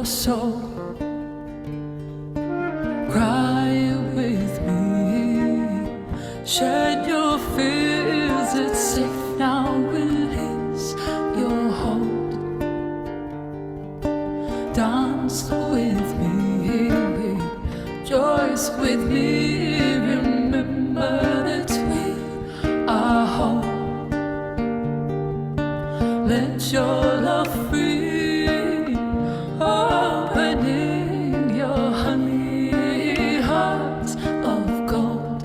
your soul. Cry with me, shed your fears, it's safe now, release your hold. Dance with me, rejoice with me, remember that we are whole. Let your love free, opening your honey heart of gold.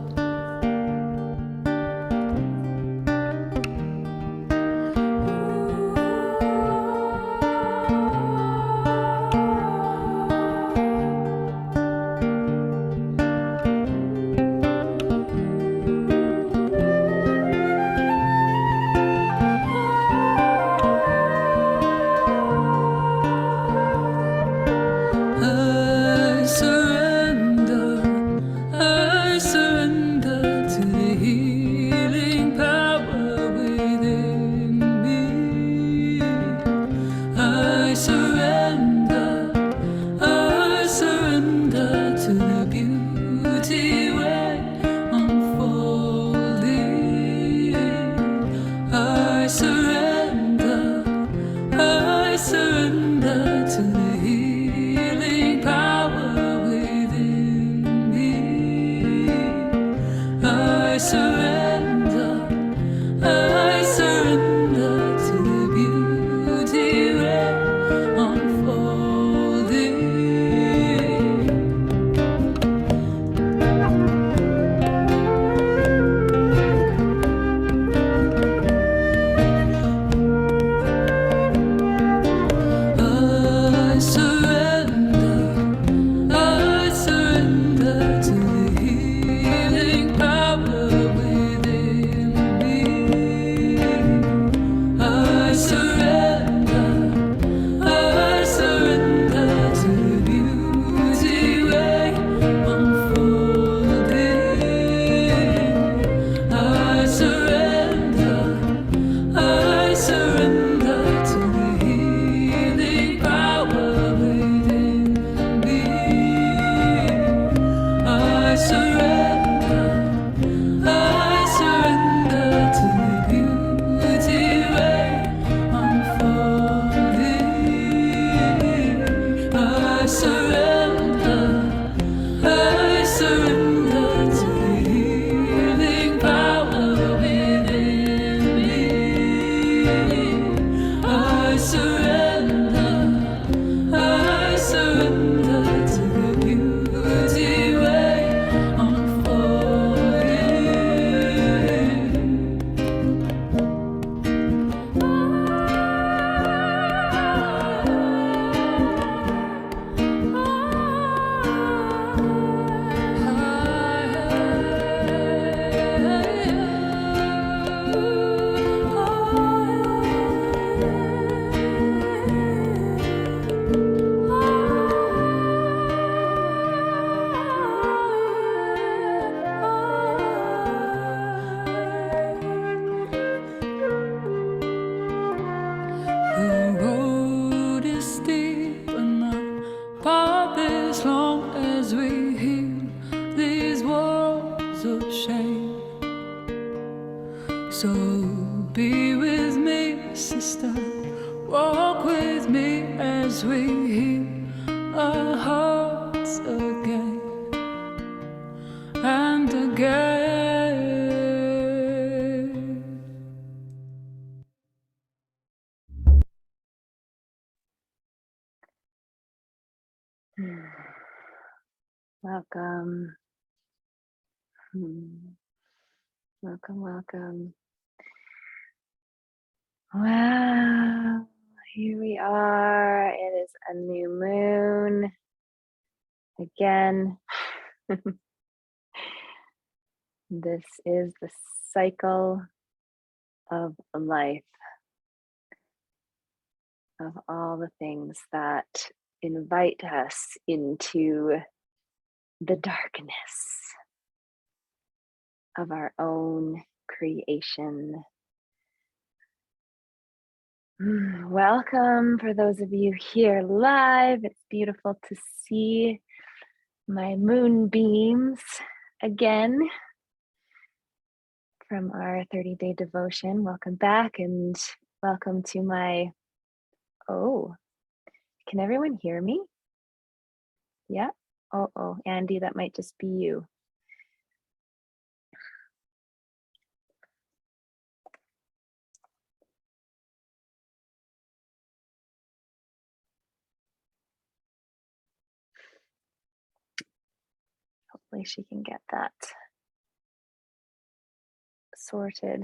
I surrender to the healing power within me. I surrender to the beauty way unfolding. I surrender to the healing power within me. I surrender to the beauty way unfolding. I surrender to the healing power within me. I surrender to the beauty way unfolding. I surrender to the healing power within me. I surrender to the beauty way unfolding. I surrender to the healing power within me. I surrender to the beauty way The road is steep and the path is long as we heal these walls of shame. So be with me, sister, walk with me as we heal our hearts again and again. Welcome. Welcome. Wow, here we are. It is a new moon again. This is the cycle of life, of all the things that invite us into the darkness of our own creation, Welcome for those of you here live. It's beautiful to see my moonbeams again from our 30-day devotion. Welcome back and welcome to my, oh, can everyone hear me? Yeah. Oh, Andy, that might just be you. Hopefully she can get that sorted.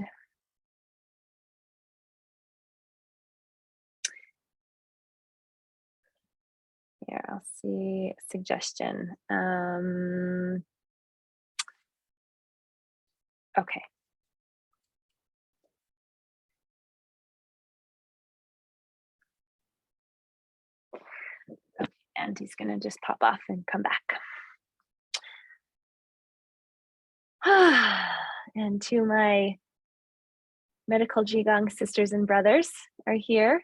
Here, I'll see suggestion. Okay. And he's gonna just pop off and come back. And to my medical Qigong sisters and brothers are here.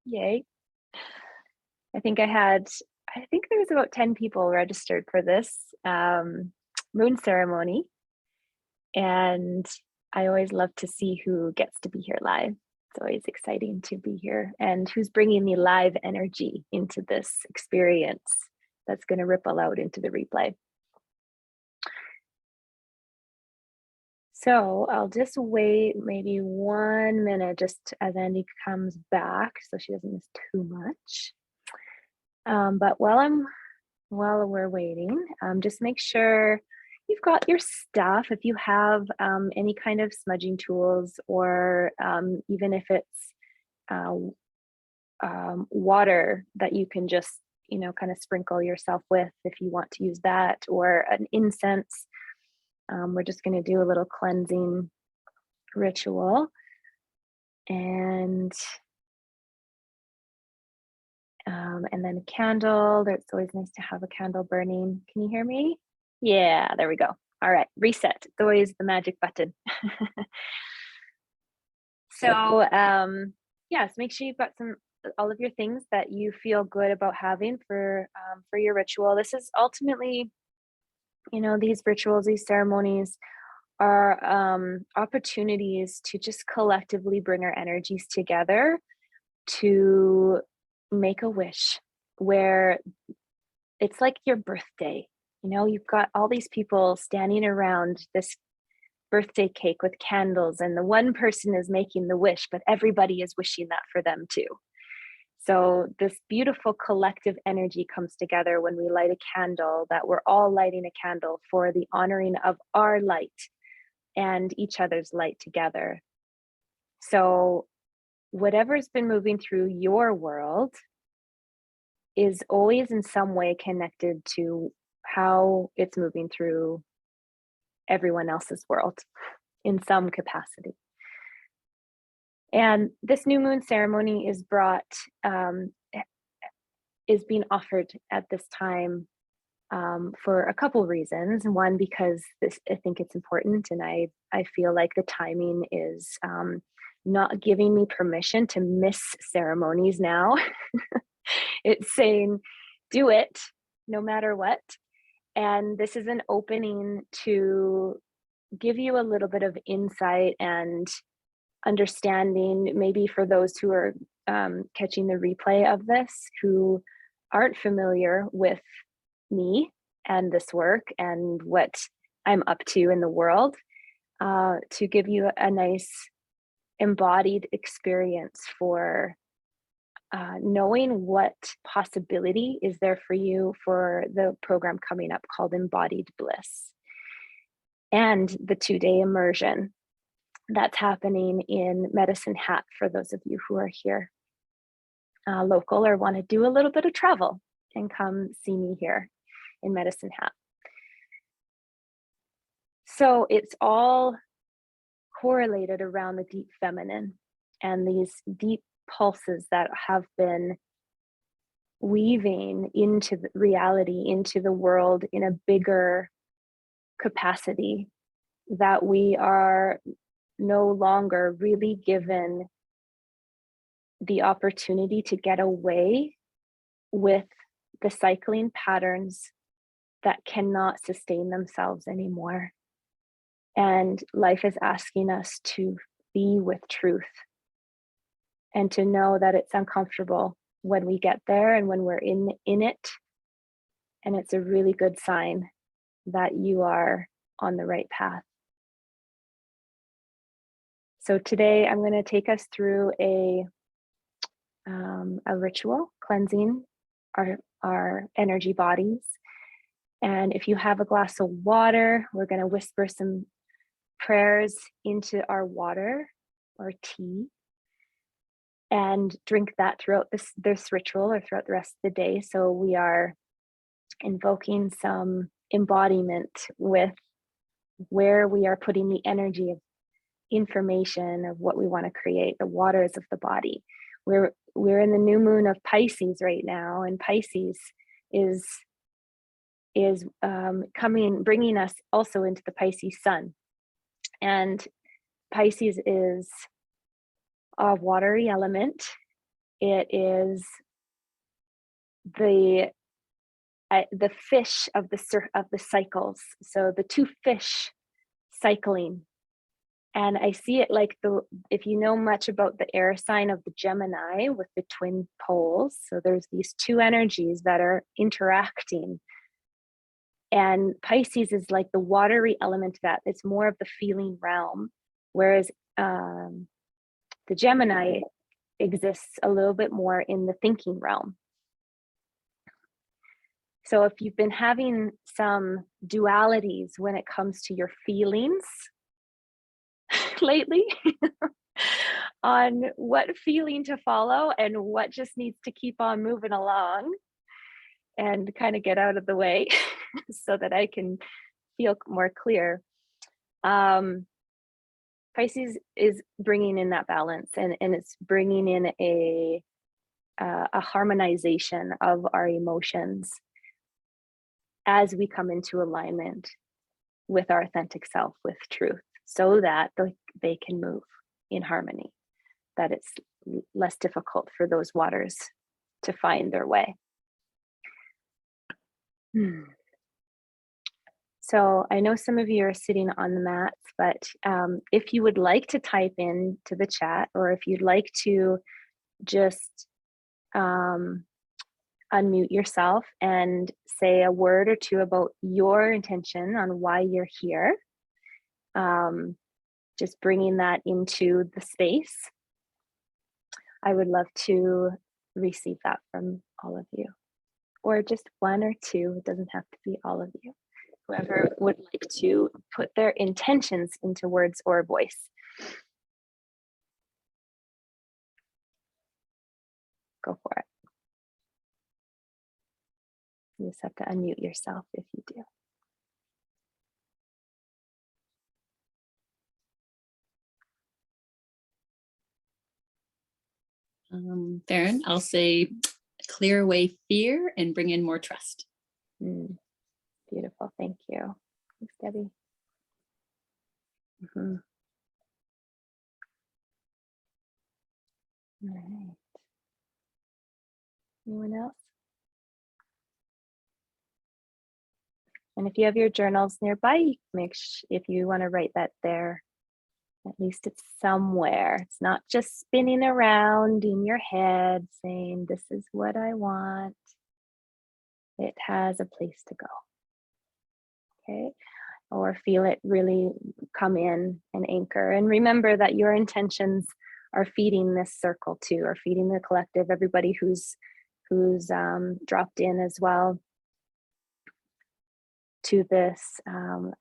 Yay. I think there was about 10 people registered for this moon ceremony. And I always love to see who gets to be here live. It's always exciting to be here and who's bringing the live energy into this experience that's going to ripple out into the replay. So I'll just wait maybe 1 minute just as Andy comes back so she doesn't miss too much. But while we're waiting, just make sure you've got your stuff. If you have any kind of smudging tools, or even if it's water that you can just, kind of sprinkle yourself with if you want to use that, or an incense. We're just going to do a little cleansing ritual. And then a candle. It's always nice to have a candle burning. Can you hear me? Yeah, there we go. All right, reset. It's always the magic button. So yes, make sure you've got all of your things that you feel good about having for your ritual. This is ultimately, these rituals, these ceremonies are opportunities to just collectively bring our energies together to make a wish, where it's like your birthday. You've got all these people standing around this birthday cake with candles, and the one person is making the wish, but everybody is wishing that for them too. So this beautiful collective energy comes together when we light a candle, that we're all lighting a candle for the honoring of our light and each other's light together. So whatever's been moving through your world is always in some way connected to how it's moving through everyone else's world in some capacity. And this new moon ceremony is being offered at this time for a couple reasons. One, because I think it's important, and I feel like the timing is not giving me permission to miss ceremonies now. It's saying, do it no matter what. And this is an opening to give you a little bit of insight and understanding, maybe for those who are catching the replay of this, who aren't familiar with me and this work and what I'm up to in the world, to give you a nice embodied experience for knowing what possibility is there for you for the program coming up called Embodied Bliss, and the 2-day immersion that's happening in Medicine Hat for those of you who are here local or want to do a little bit of travel and come see me here in Medicine Hat. So it's all correlated around the deep feminine and these deep pulses that have been weaving into the reality, into the world in a bigger capacity, that we are no longer really given the opportunity to get away with the cycling patterns that cannot sustain themselves anymore. And life is asking us to be with truth and to know that it's uncomfortable when we get there and when we're in it. And it's a really good sign that you are on the right path. So today I'm going to take us through a ritual cleansing our energy bodies. And if you have a glass of water, we're going to whisper some prayers into our water or tea and drink that throughout this ritual or throughout the rest of the day. So we are invoking some embodiment with where we are putting the energy of information of what we want to create, the waters of the body. We're in the new moon of Pisces right now, and Pisces is bringing us also into the Pisces sun. And Pisces is a watery element. It is the fish of the cycles. So the two fish cycling. And I see it like if you know much about the air sign of the Gemini with the twin poles. So there's these two energies that are interacting. And Pisces is like the watery element of that. It's more of the feeling realm. Whereas the Gemini exists a little bit more in the thinking realm. So if you've been having some dualities when it comes to your feelings lately on what feeling to follow and what just needs to keep on moving along and kind of get out of the way so that I can feel more clear. Pisces is bringing in that balance, and it's bringing in a harmonization of our emotions as we come into alignment with our authentic self, with truth, so that they can move in harmony, that it's less difficult for those waters to find their way. So I know some of you are sitting on the mats, but if you would like to type in to the chat, or if you'd like to just unmute yourself and say a word or two about your intention on why you're here, just bringing that into the space, I would love to receive that from all of you, or just one or two. It doesn't have to be all of you. Whoever would like to put their intentions into words or voice. Go for it. You just have to unmute yourself if you do. Farron, I'll say clear away fear and bring in more trust. Beautiful, thank you. Thanks, Debbie. All right. Anyone else? And if you have your journals nearby, if you want to write that there, at least it's somewhere. It's not just spinning around in your head saying, this is what I want. It has a place to go. Okay. Or feel it really come in and anchor. And remember that your intentions are feeding this circle too, or feeding the collective, everybody who's dropped in as well to this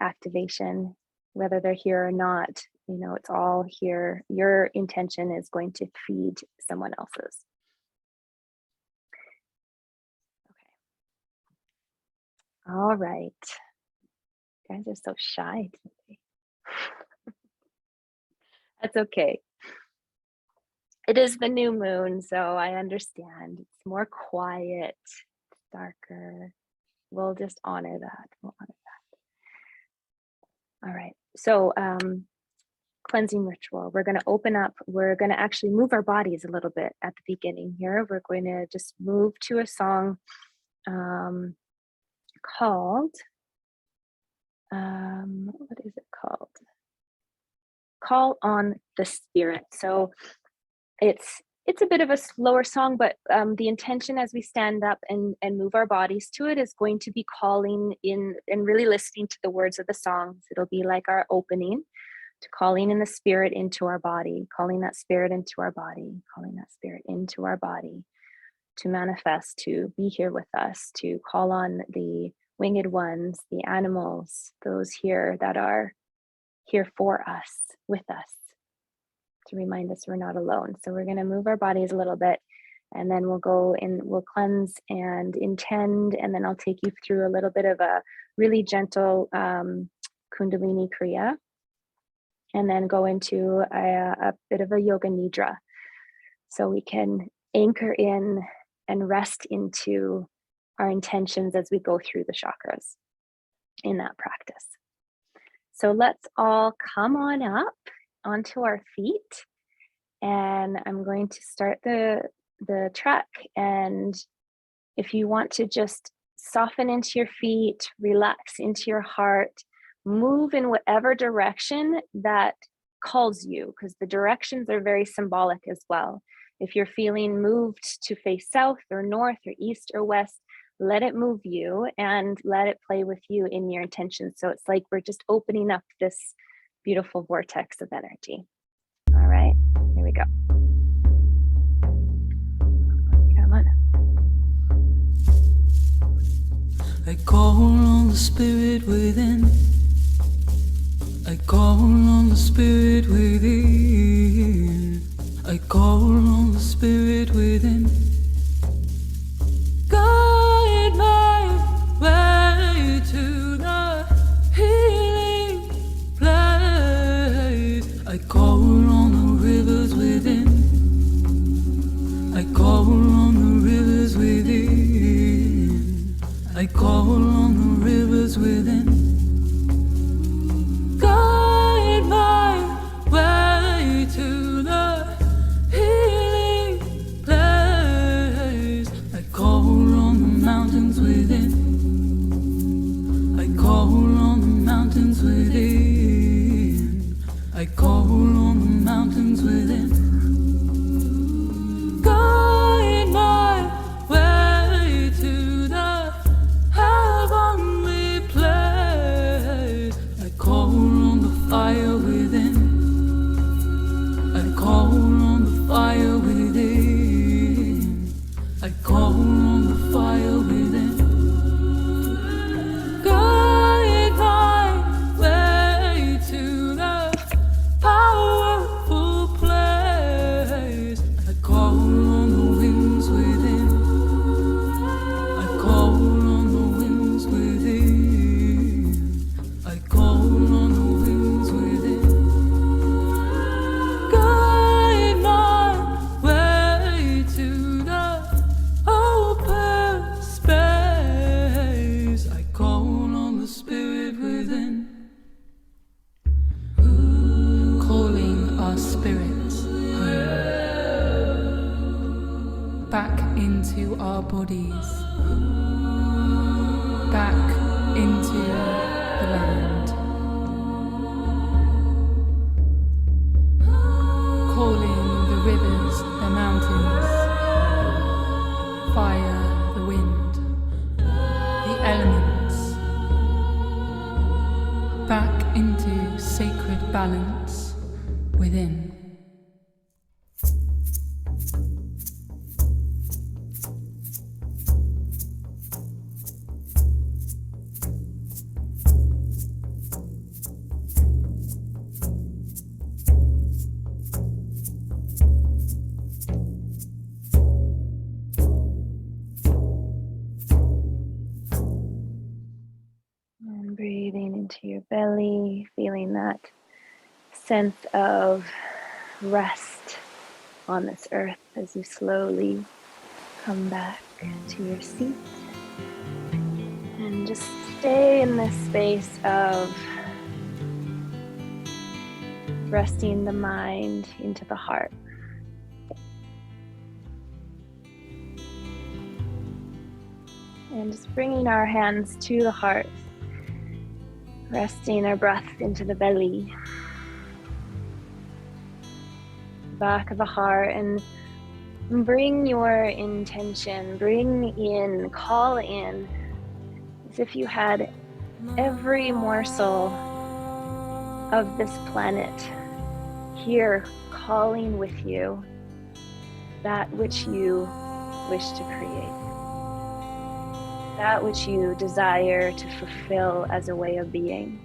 activation, whether they're here or not. You know, it's all here. Your intention is going to feed someone else's. Okay. All right. You guys are so shy today. That's okay. It is the new moon, so I understand. It's more quiet, darker. We'll just honor that. We'll honor that. All right. So cleansing ritual. We're going to open up. We're going to actually move our bodies a little bit at the beginning here. We're going to just move to a song called, what is it called? Call on the Spirit. So it's a bit of a slower song, but the intention as we stand up and move our bodies to it is going to be calling in and really listening to the words of the songs. It'll be like our opening to calling in the Spirit into our body, calling that Spirit into our body, calling that Spirit into our body to manifest, to be here with us, to call on the winged ones, the animals, those here that are here for us, with us, to remind us we're not alone. So we're going to move our bodies a little bit, and then we'll go and we'll cleanse and intend, and then I'll take you through a little bit of a really gentle Kundalini Kriya, and then go into a bit of a yoga nidra, so we can anchor in and rest into our intentions as we go through the chakras in that practice. So let's all come on up onto our feet, and I'm going to start the track. And if you want to just soften into your feet, relax into your heart, move in whatever direction that calls you, because the directions are very symbolic as well. If you're feeling moved to face south or north or east or west, let it move you and let it play with you in your intentions. So it's like we're just opening up this beautiful vortex of energy. All right, here we go. Come on. I call on the Spirit within. I call on the Spirit within. I call on the Spirit within. Guide my way to the healing place. I call on the rivers within. I call on the rivers within. I call on the rivers within. Guide my way to the healing place. I call on the mountains within. I call on the mountains within. I call on the mountains within. Guide my way to the heavenly place. I call on the fire within. I call on the fire within. I call on the fire within. Guide my way to the powerful place. I call on the winds within. I call on the winds within. I call on the winds within. Guide my way to the open space. I call on the Spirit within. Calling our spirits home. Back into our bodies. Back into the land. Calling the rivers, the mountains, fire, the wind, the elements, back into sacred balance within. And breathing into your belly, feeling that sense of rest on this earth as you slowly come back to your seat. And just stay in this space of resting the mind into the heart. And just bringing our hands to the heart, resting our breath into the belly, back of the heart, and bring your intention, call in, as if you had every morsel of this planet here calling with you that which you wish to create, that which you desire to fulfill as a way of being.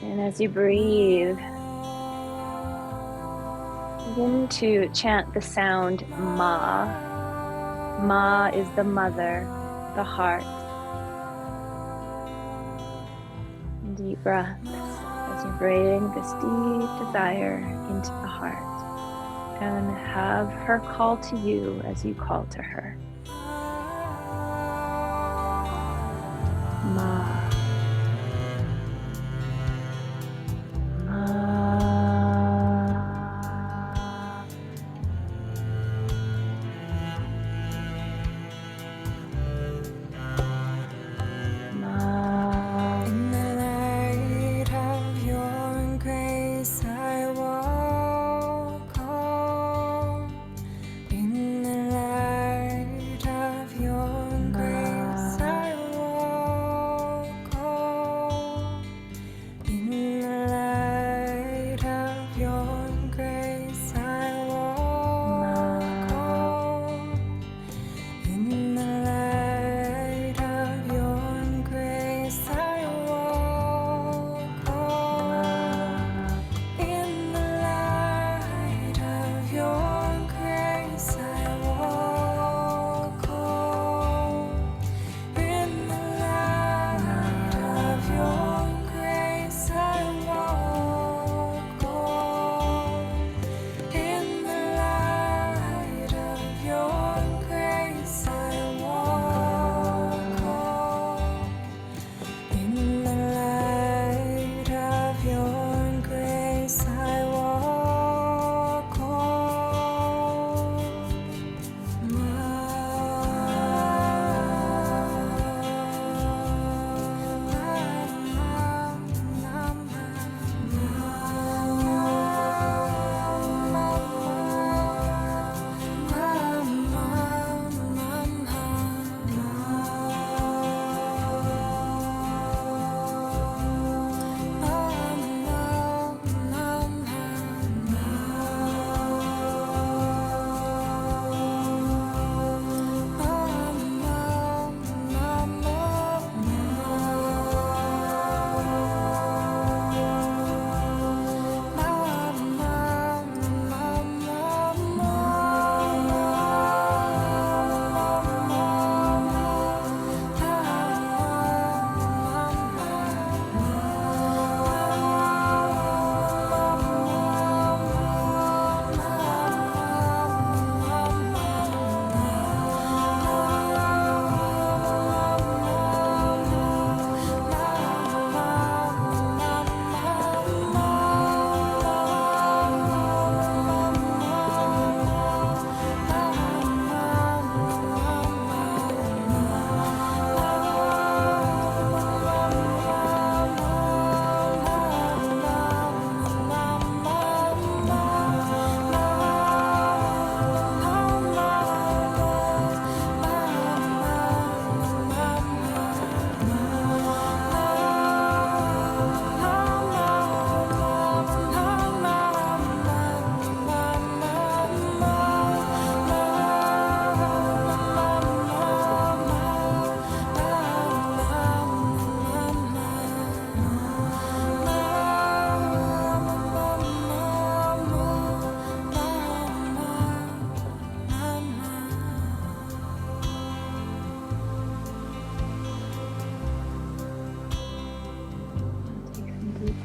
And as you breathe, begin to chant the sound Ma. Ma is the mother, the heart. Deep breaths as you bring this deep desire into the heart, and have her call to you as you call to her. Ma.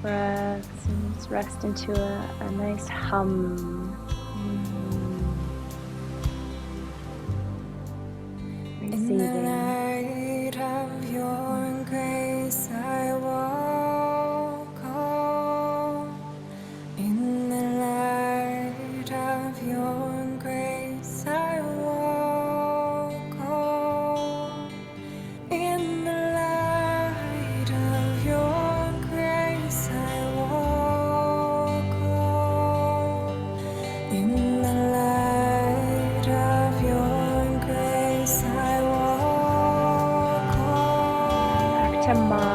Breaths and just rest into a nice hum. receiving. light of your grace I walk home. In the light of your grace I walk home. In the light of your grace I walk home. In the light of your grace I walk home. Back to Ma.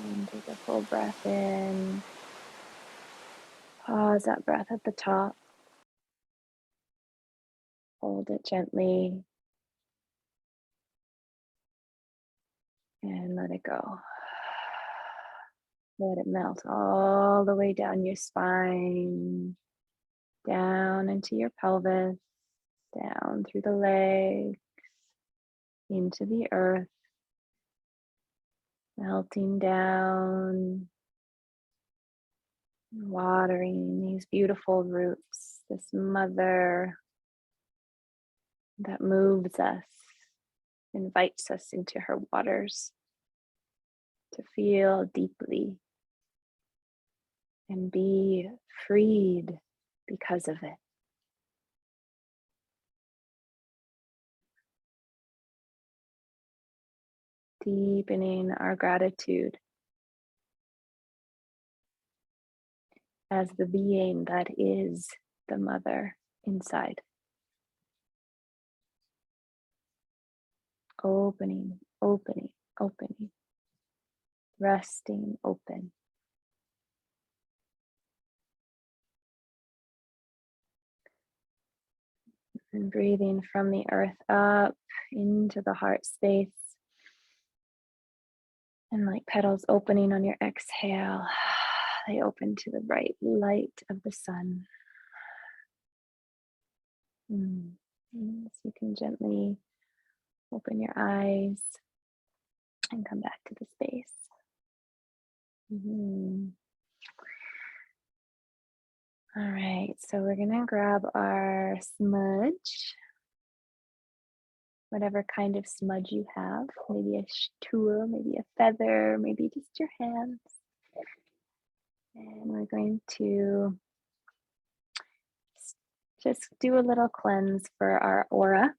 And take a full breath in. Pause that breath at the top. Hold it gently. And let it go. Let it melt all the way down your spine, down into your pelvis, down through the legs, into the earth, melting down, watering these beautiful roots, this mother that moves us, invites us into her waters to feel deeply and be freed because of it. Deepening our gratitude as the being that is the mother inside. Opening, opening, opening, resting open. And breathing from the earth up into the heart space. And like petals opening on your exhale, they open to the bright light of the sun. So you can gently open your eyes and come back to the space. All right, so we're gonna grab our smudge, whatever kind of smudge you have, maybe a tool, maybe a feather, maybe just your hands. And we're going to just do a little cleanse for our aura.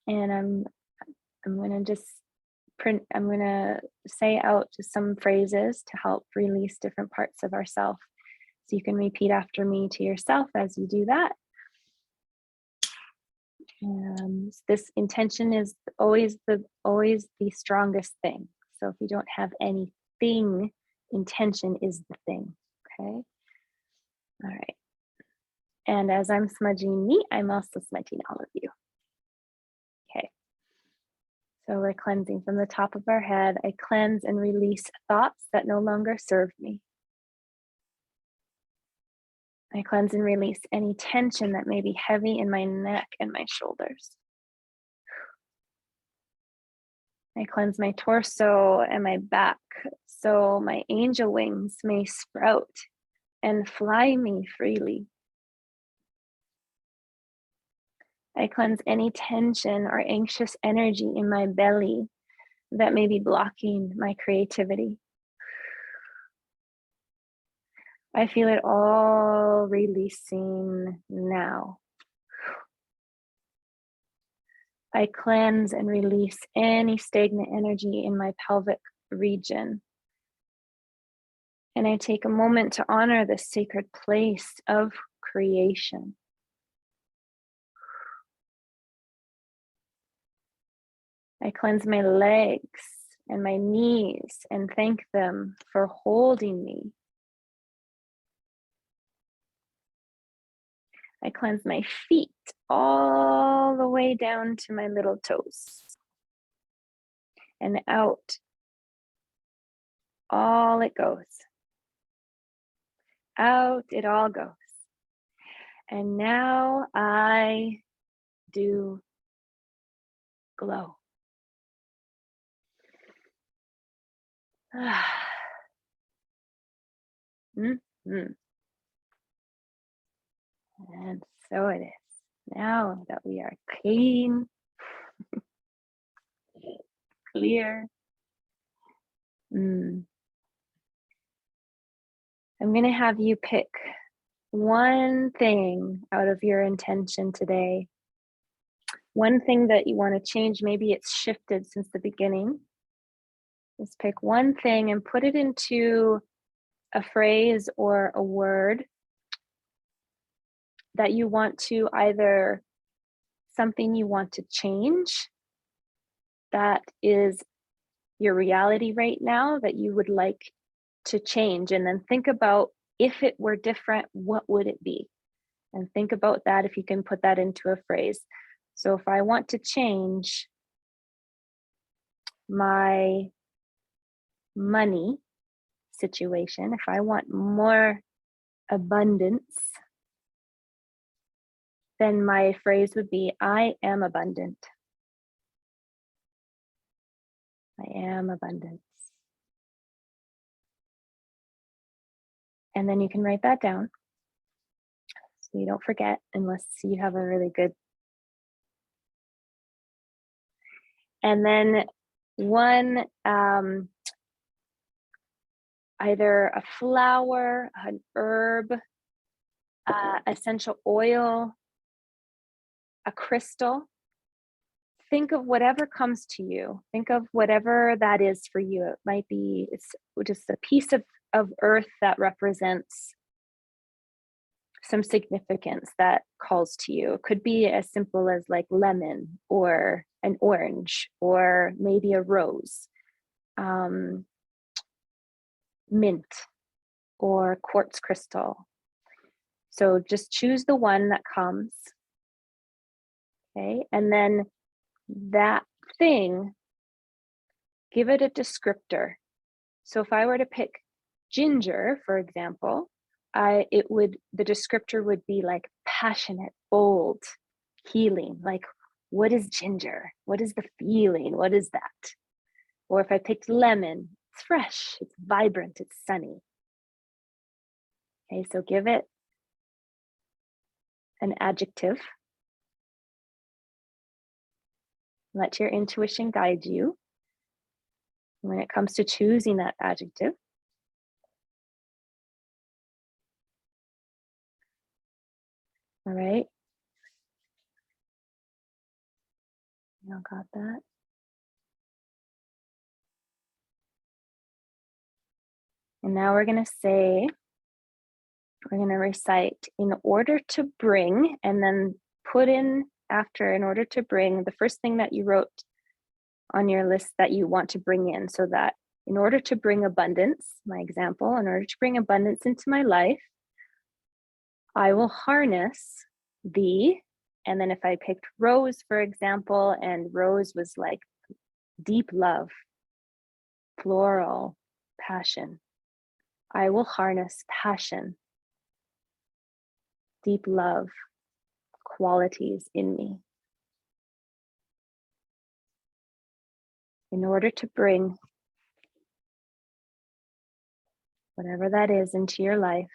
And I'm gonna say out just some phrases to help release different parts of ourself. So you can repeat after me to yourself as you do that. This intention is always the strongest thing. So if you don't have anything, intention is the thing. Okay. All right. And as I'm smudging me, I'm also smudging all of you. Okay. So we're cleansing from the top of our head. I cleanse and release thoughts that no longer serve me. I cleanse and release any tension that may be heavy in my neck and my shoulders. I cleanse my torso and my back so my angel wings may sprout and fly me freely. I cleanse any tension or anxious energy in my belly that may be blocking my creativity. I feel it all releasing now. I cleanse and release any stagnant energy in my pelvic region. And I take a moment to honor this sacred place of creation. I cleanse my legs and my knees and thank them for holding me. I cleanse my feet all the way down to my little toes and out. All it goes. Out it all goes. And now I do glow. Mm-hmm. And so it is. Now that we are clean, clear, I'm going to have you pick one thing out of your intention today. One thing that you want to change. Maybe it's shifted since the beginning. Just pick one thing and put it into a phrase or a word that you want to, either something you want to change that is your reality right now that you would like to change, and then think about, if it were different, what would it be? And think about that, if you can put that into a phrase. So if I want to change my money situation, if I want more abundance, then my phrase would be, I am abundant. I am abundance. And then you can write that down so you don't forget, unless you have a really good. And then one, either a flower, an herb, essential oil, a crystal. Think of whatever comes to you. Think of whatever that is for you. It might be, it's just a piece of earth that represents some significance that calls to you. It could be as simple as like lemon or an orange, or maybe a rose, mint, or quartz crystal. So just choose the one that comes. Okay, and then that thing, give it a descriptor. So if I were to pick ginger, for example, the descriptor would be like passionate, bold, healing. Like, what is ginger? What is the feeling? What is that? Or if I picked lemon, it's fresh, it's vibrant, it's sunny. Okay, so give it an adjective. Let your intuition guide you when it comes to choosing that adjective. All right. Y'all got that? And now we're going to recite, in order to bring, and then put in after, in order to bring, the first thing that you wrote on your list that you want to bring in. So that in order to bring abundance, my example, in order to bring abundance into my life, I will harness the, and then if I picked rose, for example, and rose was like deep love, floral, passion, I will harness passion, deep love qualities in me in order to bring whatever that is into your life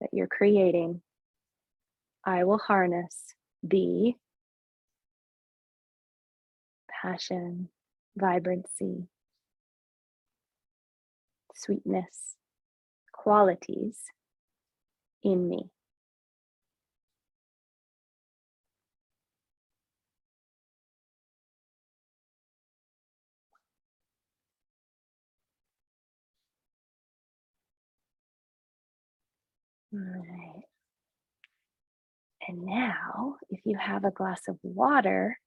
that you're creating. I will harness the passion, vibrancy, sweetness, qualities in me. All right. And now, if you have a glass of water,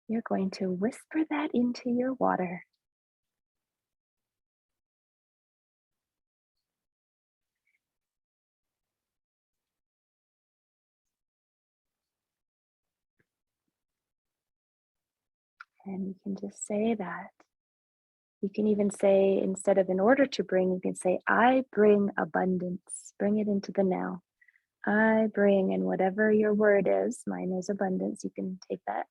you're going to whisper that into your water. And you can just say that. You can even say, instead of in order to bring, you can say, I bring abundance. Bring it into the now. I bring, and whatever your word is, mine is abundance. You can take that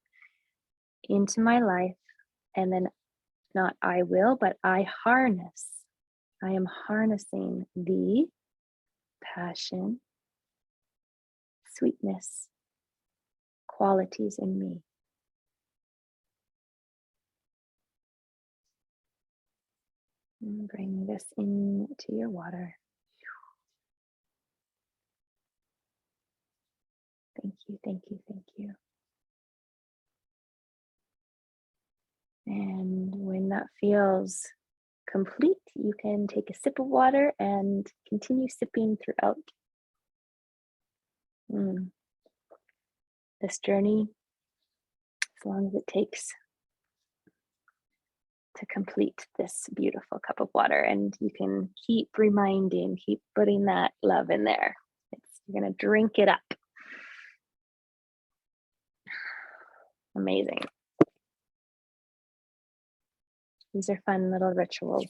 into my life. And then not I will, but I harness. I am harnessing the passion, sweetness, qualities in me. And bring this into your water. Thank you, thank you, thank you. And when that feels complete, you can take a sip of water and continue sipping throughout this journey, as long as it takes to complete this beautiful cup of water. And you can keep reminding, keep putting that love in there. You're going to drink it up. Amazing. These are fun little rituals.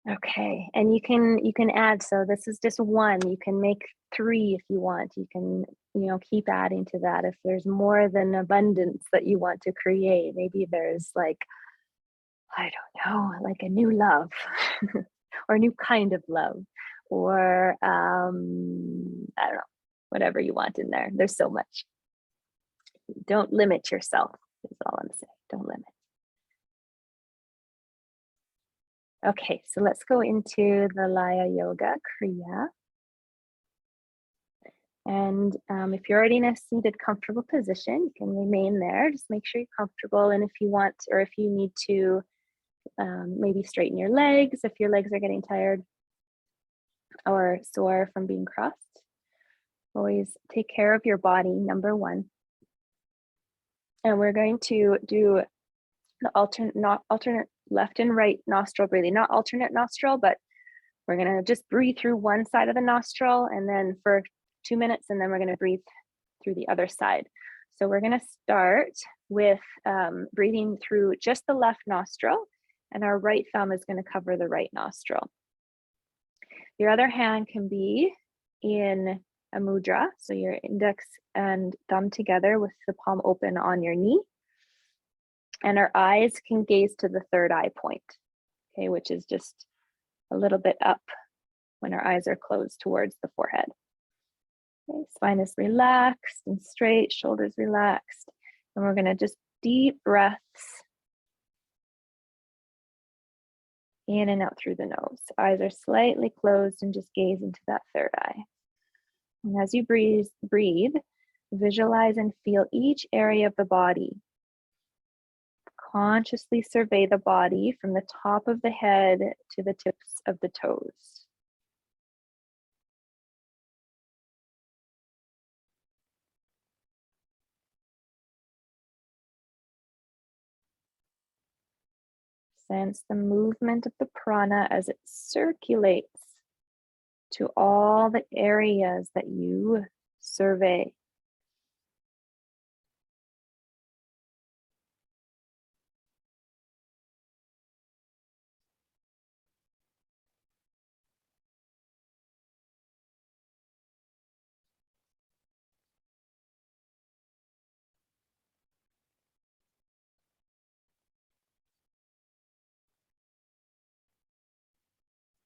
Okay, and you can add, so this is just one. You can make 3 if you want. You can, keep adding to that if there's more than abundance that you want to create. Maybe there's like, I don't know, like a new love or a new kind of love, or I don't know, whatever you want in there. There's so much. Don't limit yourself, is all I'm saying. Don't limit. Okay, so let's go into the Laya Yoga Kriya. And if you're already in a seated, comfortable position, you can remain there. Just make sure you're comfortable. And if you want, or if you need to maybe straighten your legs, if your legs are getting tired or sore from being crossed, always take care of your body, number 1. And we're going to do the alternate left and right nostril breathing, not alternate nostril, but we're going to just breathe through one side of the nostril and then for 2 minutes, and then we're going to breathe through the other side. So we're going to start with breathing through just the left nostril, and our right thumb is going to cover the right nostril. Your other hand can be in a mudra, so your index and thumb together with the palm open on your knee. And our eyes can gaze to the third eye point, okay, which is just a little bit up when our eyes are closed towards the forehead. Okay, spine is relaxed and straight, shoulders relaxed. And we're going to just deep breaths in and out through the nose. Eyes are slightly closed and just gaze into that third eye. And as you breathe, visualize and feel each area of the body. Consciously survey the body from the top of the head to the tips of the toes. Sense the movement of the prana as it circulates to all the areas that you survey.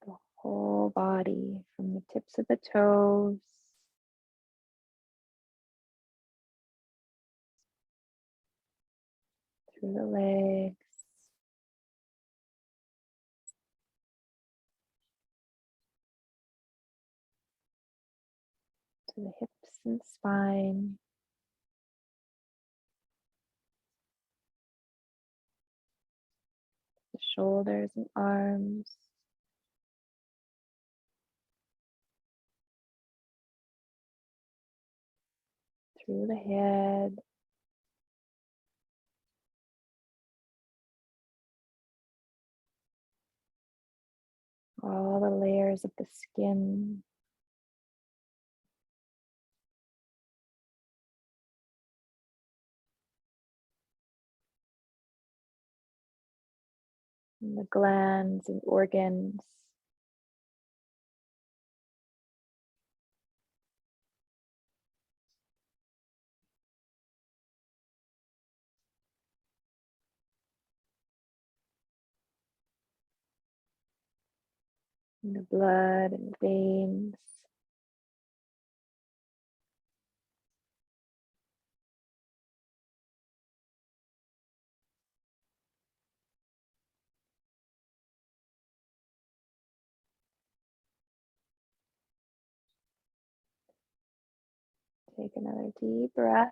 The whole body from the tips of the toes through the legs, to the hips and spine, the shoulders and arms, through the head, all the layers of the skin, and the glands and organs, and the blood and veins. Take another deep breath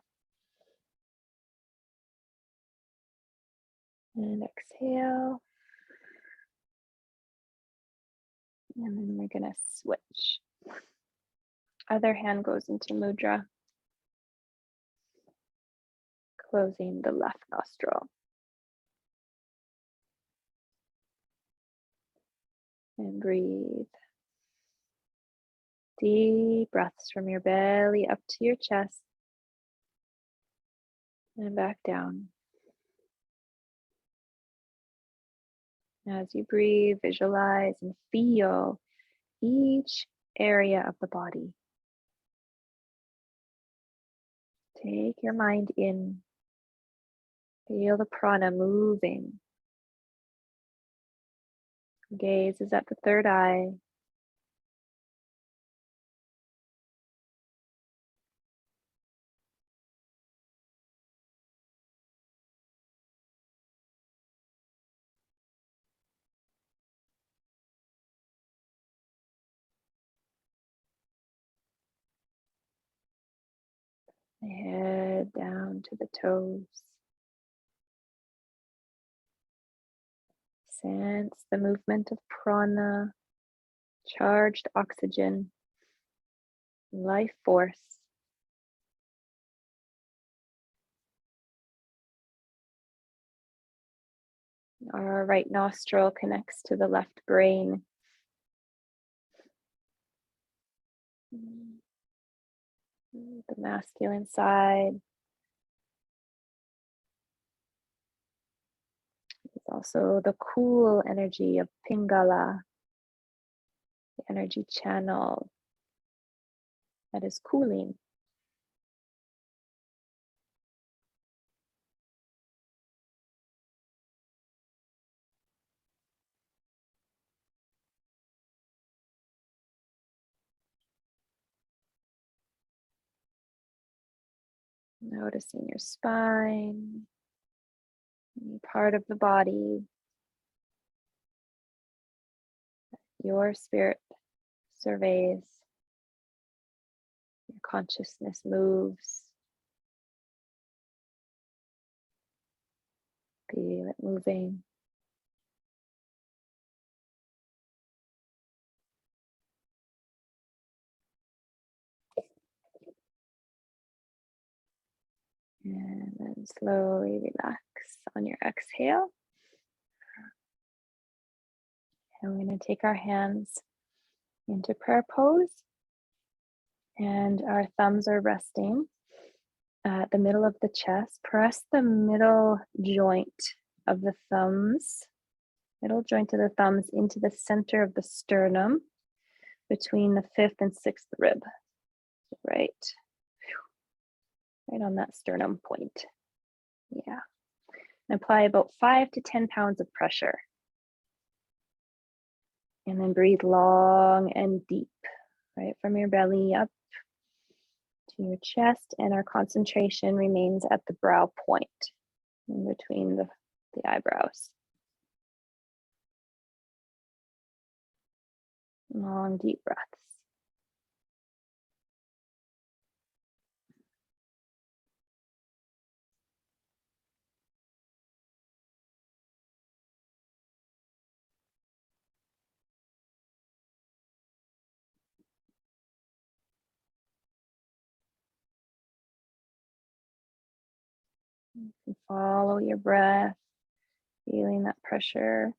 and exhale. And then we're going to switch. Other hand goes into mudra, closing the left nostril. And breathe. Deep breaths from your belly up to your chest and back down. As you breathe, visualize and feel each area of the body. Take your mind in. Feel the prana moving. Gaze is at the third eye. The head down to the toes. Sense the movement of prana, charged oxygen, life force. Our right nostril connects to the left brain. The masculine side. There's also the cool energy of Pingala, the energy channel that is cooling. Noticing your spine, any part of the body, your spirit surveys, your consciousness moves. Feel it moving. And then slowly relax on your exhale. And we're going to take our hands into prayer pose. And our thumbs are resting at the middle of the chest. Press the middle joint of the thumbs, middle joint of the thumbs into the center of the sternum between the fifth and sixth rib. Right on that sternum point. Yeah. And apply about 5 to 10 pounds of pressure. And then breathe long and deep, right from your belly up to your chest, and our concentration remains at the brow point. in between the eyebrows. Long, deep breaths. You can follow your breath, feeling that pressure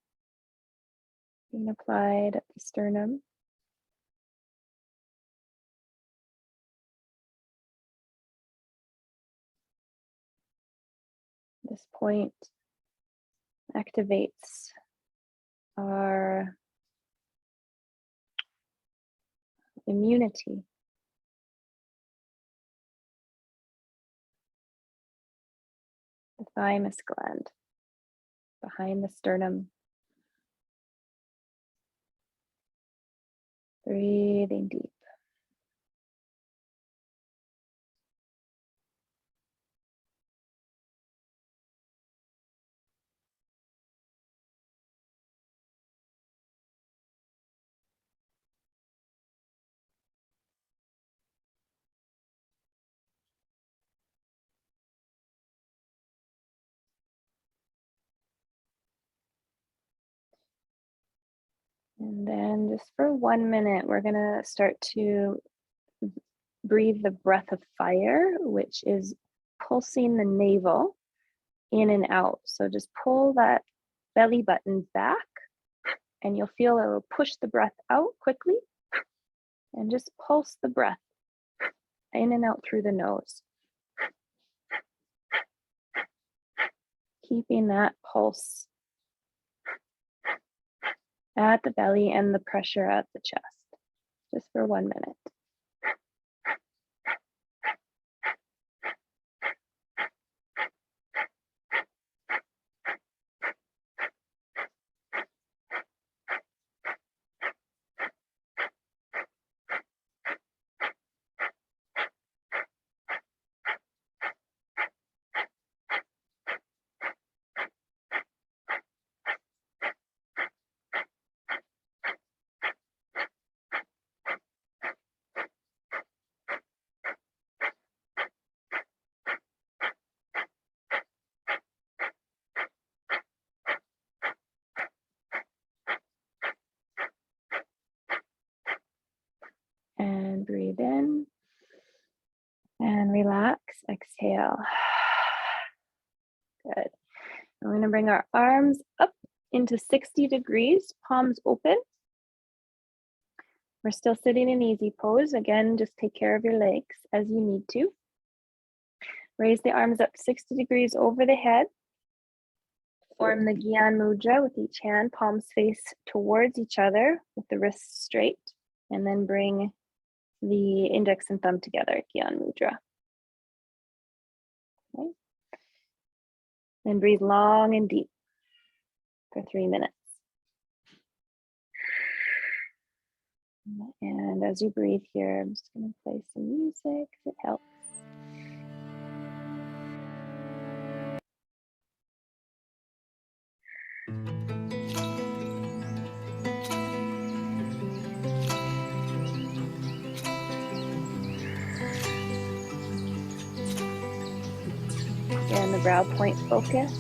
being applied at the sternum. This point activates our immunity. The thymus gland behind the sternum. Breathing deep. And then just for 1 minute, we're gonna start to breathe the breath of fire, which is pulsing the navel in and out. So just pull that belly button back and you'll feel it will push the breath out quickly, and just pulse the breath in and out through the nose. Keeping that pulse at the belly and the pressure at the chest, just for 1 minute. And breathe in and relax, exhale. Good. We're going to bring our arms up into 60 degrees, palms open. We're still sitting in easy pose. Again, just take care of your legs as you need to. Raise the arms up 60 degrees over the head. Form the Gyan Mudra with each hand, palms face towards each other with the wrists straight, and then bring the index and thumb together, Gyan Mudra. Okay. Then breathe long and deep for 3 minutes. And as you breathe here, I'm just going to play some music if it helps. Again, the brow point focus.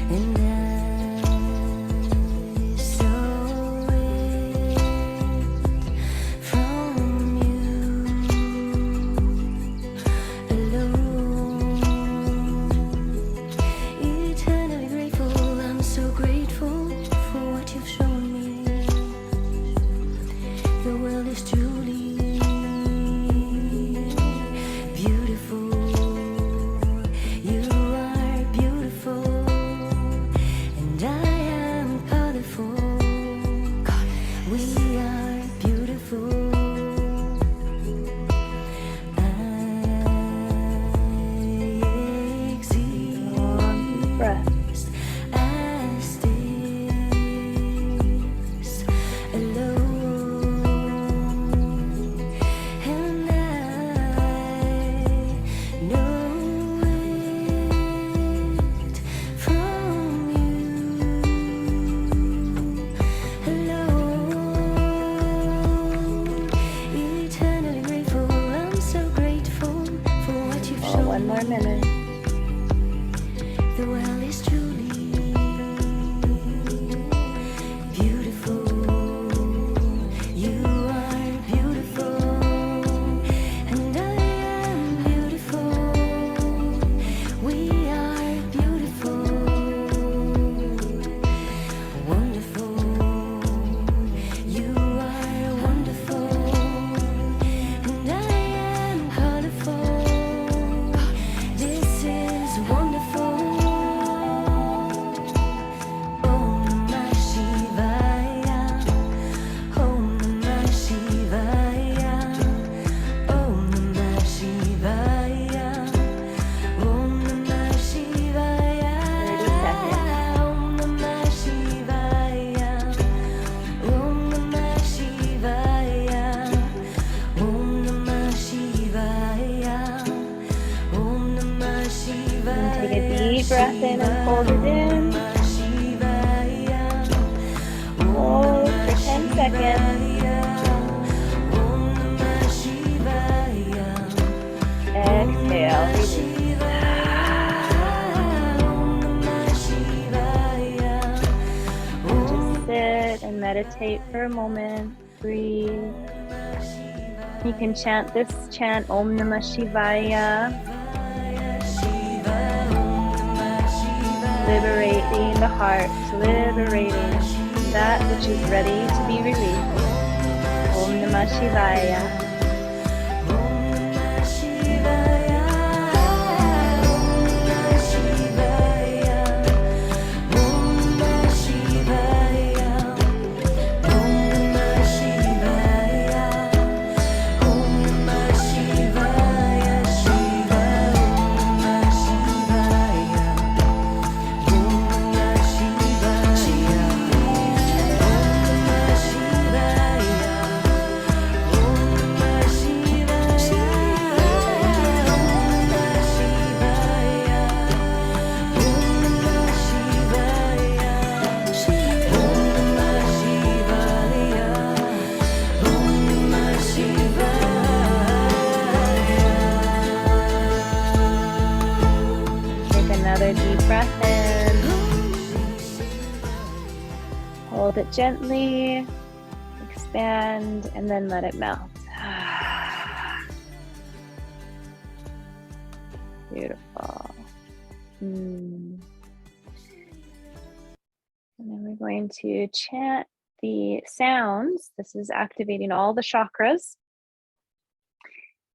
And meditate for a moment, breathe. You can chant this chant, Om Namah Shivaya, liberating the heart, liberating that which is ready to be released. Om Namah Shivaya. Another deep breath in. Hold it gently, expand, and then let it melt. Beautiful. And then we're going to chant the sounds. This is activating all the chakras.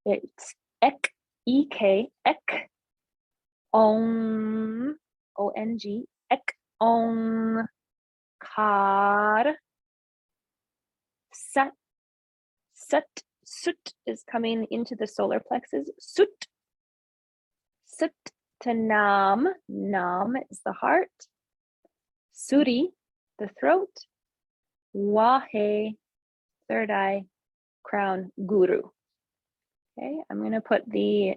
It's ek, ek, ek. Ong, O-N-G, ek, ong, kar, sat, sut, sut is coming into the solar plexus, sut, sut to nam, nam is the heart, suri, the throat, wahe, third eye, crown, guru. Okay, I'm going to put the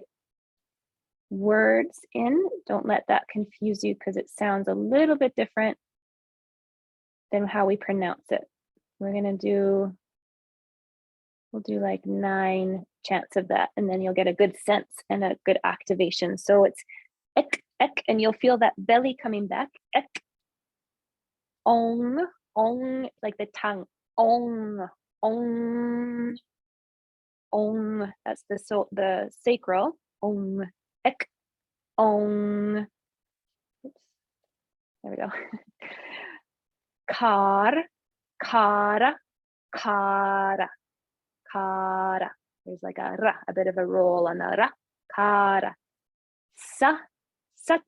words in. Don't let that confuse you because it sounds a little bit different than how we pronounce it. We'll do like 9 chants of that, and then you'll get a good sense and a good activation. So it's ek, ek, and you'll feel that belly coming back. Ek, ong, ong, like the tongue. Ong, ong, ong. That's the sacral. Ong. Ek, ong. Oops. There we go. Kar, kara, kara, kara. There's like a ra, a bit of a roll on the ra. Kara. Sa, sat,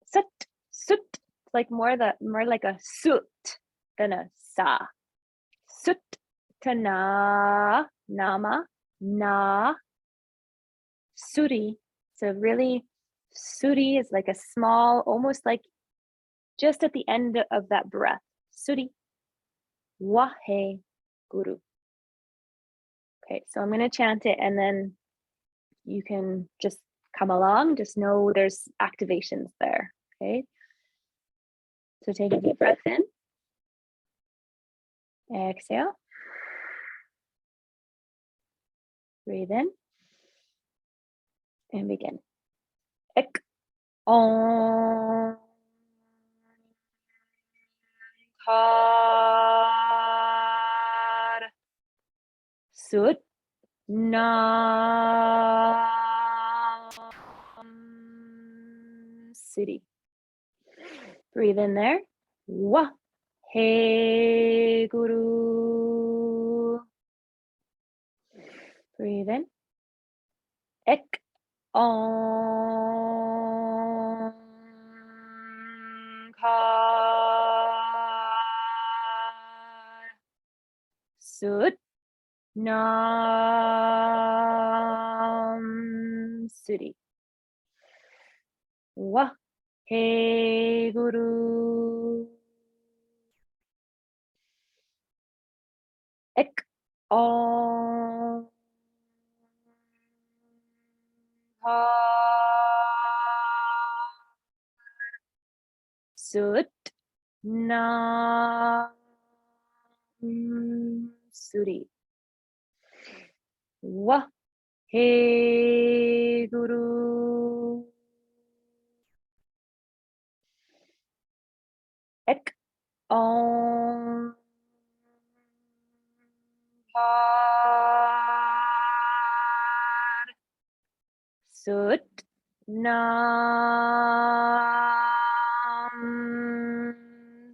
sut, sut. It's like more like a sut than a sa. Sut to na, nama, na. Suri. So really, suri is like a small, almost like just at the end of that breath. Suri. Wahe guru. Okay, so I'm going to chant it and then you can just come along. Just know there's activations there. Okay. So take a deep breath in. Exhale. Breathe in. And begin. Ek, ong, kar, sut, nam, siri. Breathe in there. Wa, he, guru. Breathe in. Ek, ong, kar, sut, nam, suri. Wa, he, guru. Ek, ong, kar, sut, nam, suri. Wa, he, guru. Ek, ong, Sut Nam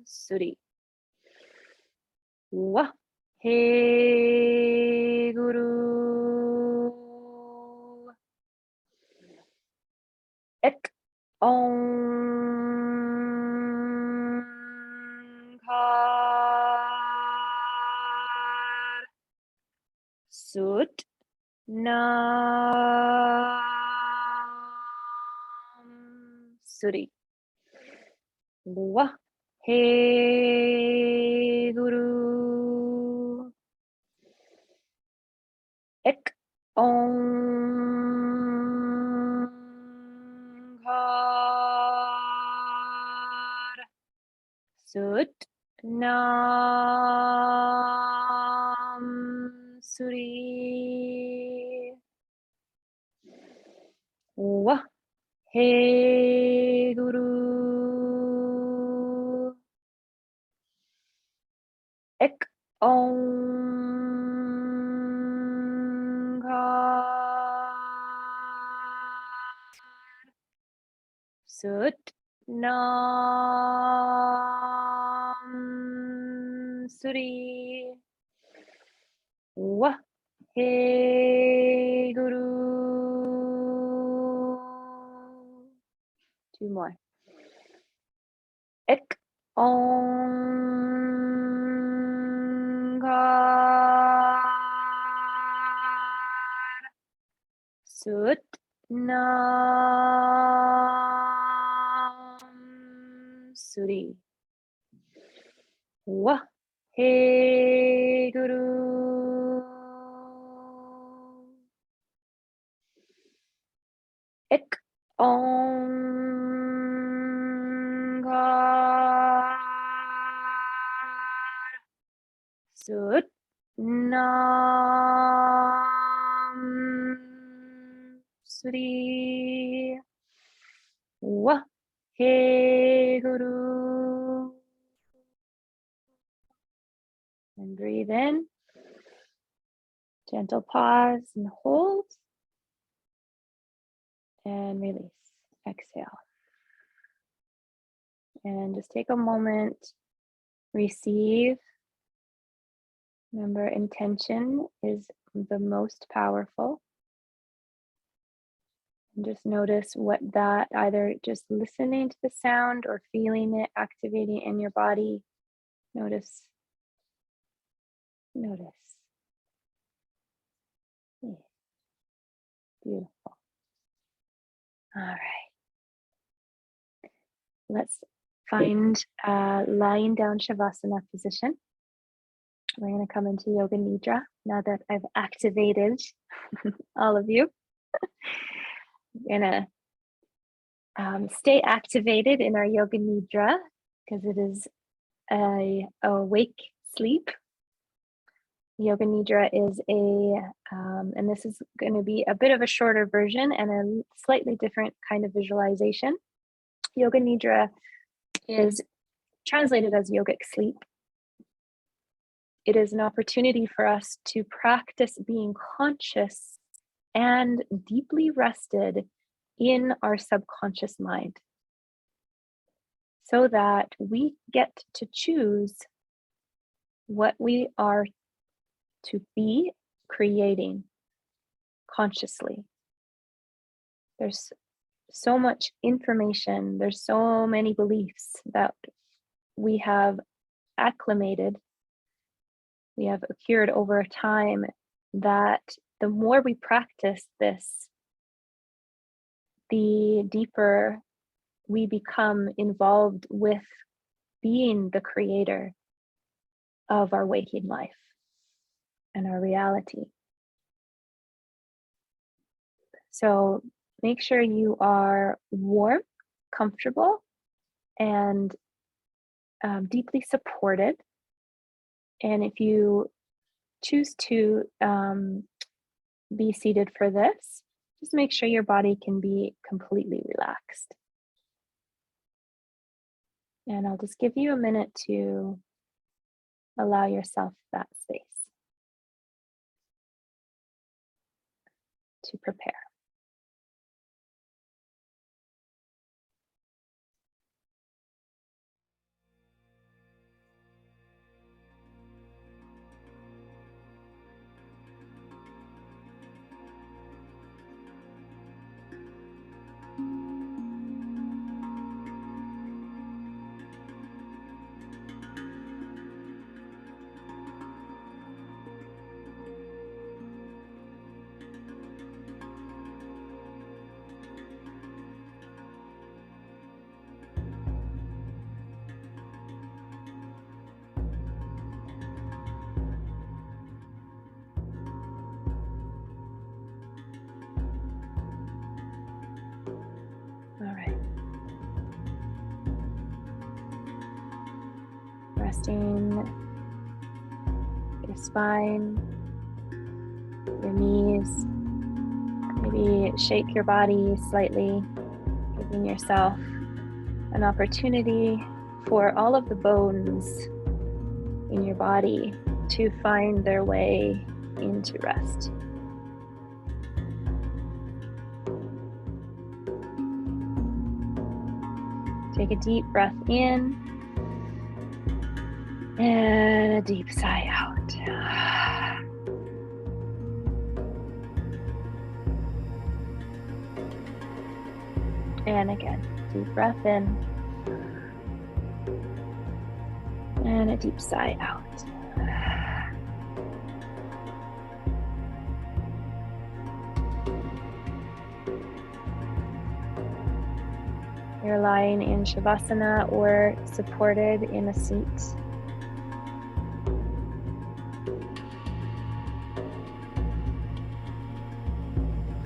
Suri. Wah He Guru. Ek Omkar. Sut Nam Suri. Wah He Guru. Ek Omkar. Sut Nam Suri. Wah He Guru. Ek Omkar. Sut Nam Suri. Wah He Guru. Two more. Ek Omkar. Sut Nam Suri. Wah He Guru. Ek Omkar. Sut Nam Suri. Wah He Guru. And breathe in. Gentle pause and hold. And release. Exhale. And just take a moment. Receive. Remember, intention is the most powerful. And just notice what that, either just listening to the sound or feeling it activating in your body. Notice. Notice. Yeah. Beautiful. All right. Let's find lying down Shavasana position. We're going to come into Yoga Nidra now that I've activated all of you. We're going to stay activated in our Yoga Nidra because it is a awake sleep. Yoga Nidra is and this is going to be a bit of a shorter version and a slightly different kind of visualization. Yoga Nidra is translated as yogic sleep. It is an opportunity for us to practice being conscious and deeply rested in our subconscious mind so that we get to choose what we are to be creating consciously. There's so much information, there's so many beliefs that we have acclimated, we have accrued over time, that the more we practice this, the deeper we become involved with being the creator of our waking life and our reality. So make sure you are warm, comfortable, and deeply supported. And if you choose to be seated for this, just make sure your body can be completely relaxed. And I'll just give you a minute to allow yourself that space. to prepare. All right. Resting your spine, your knees. Maybe shake your body slightly, giving yourself an opportunity for all of the bones in your body to find their way into rest. Take a deep breath in and a deep sigh out. And again, deep breath in and a deep sigh out. You're lying in Shavasana or supported in a seat.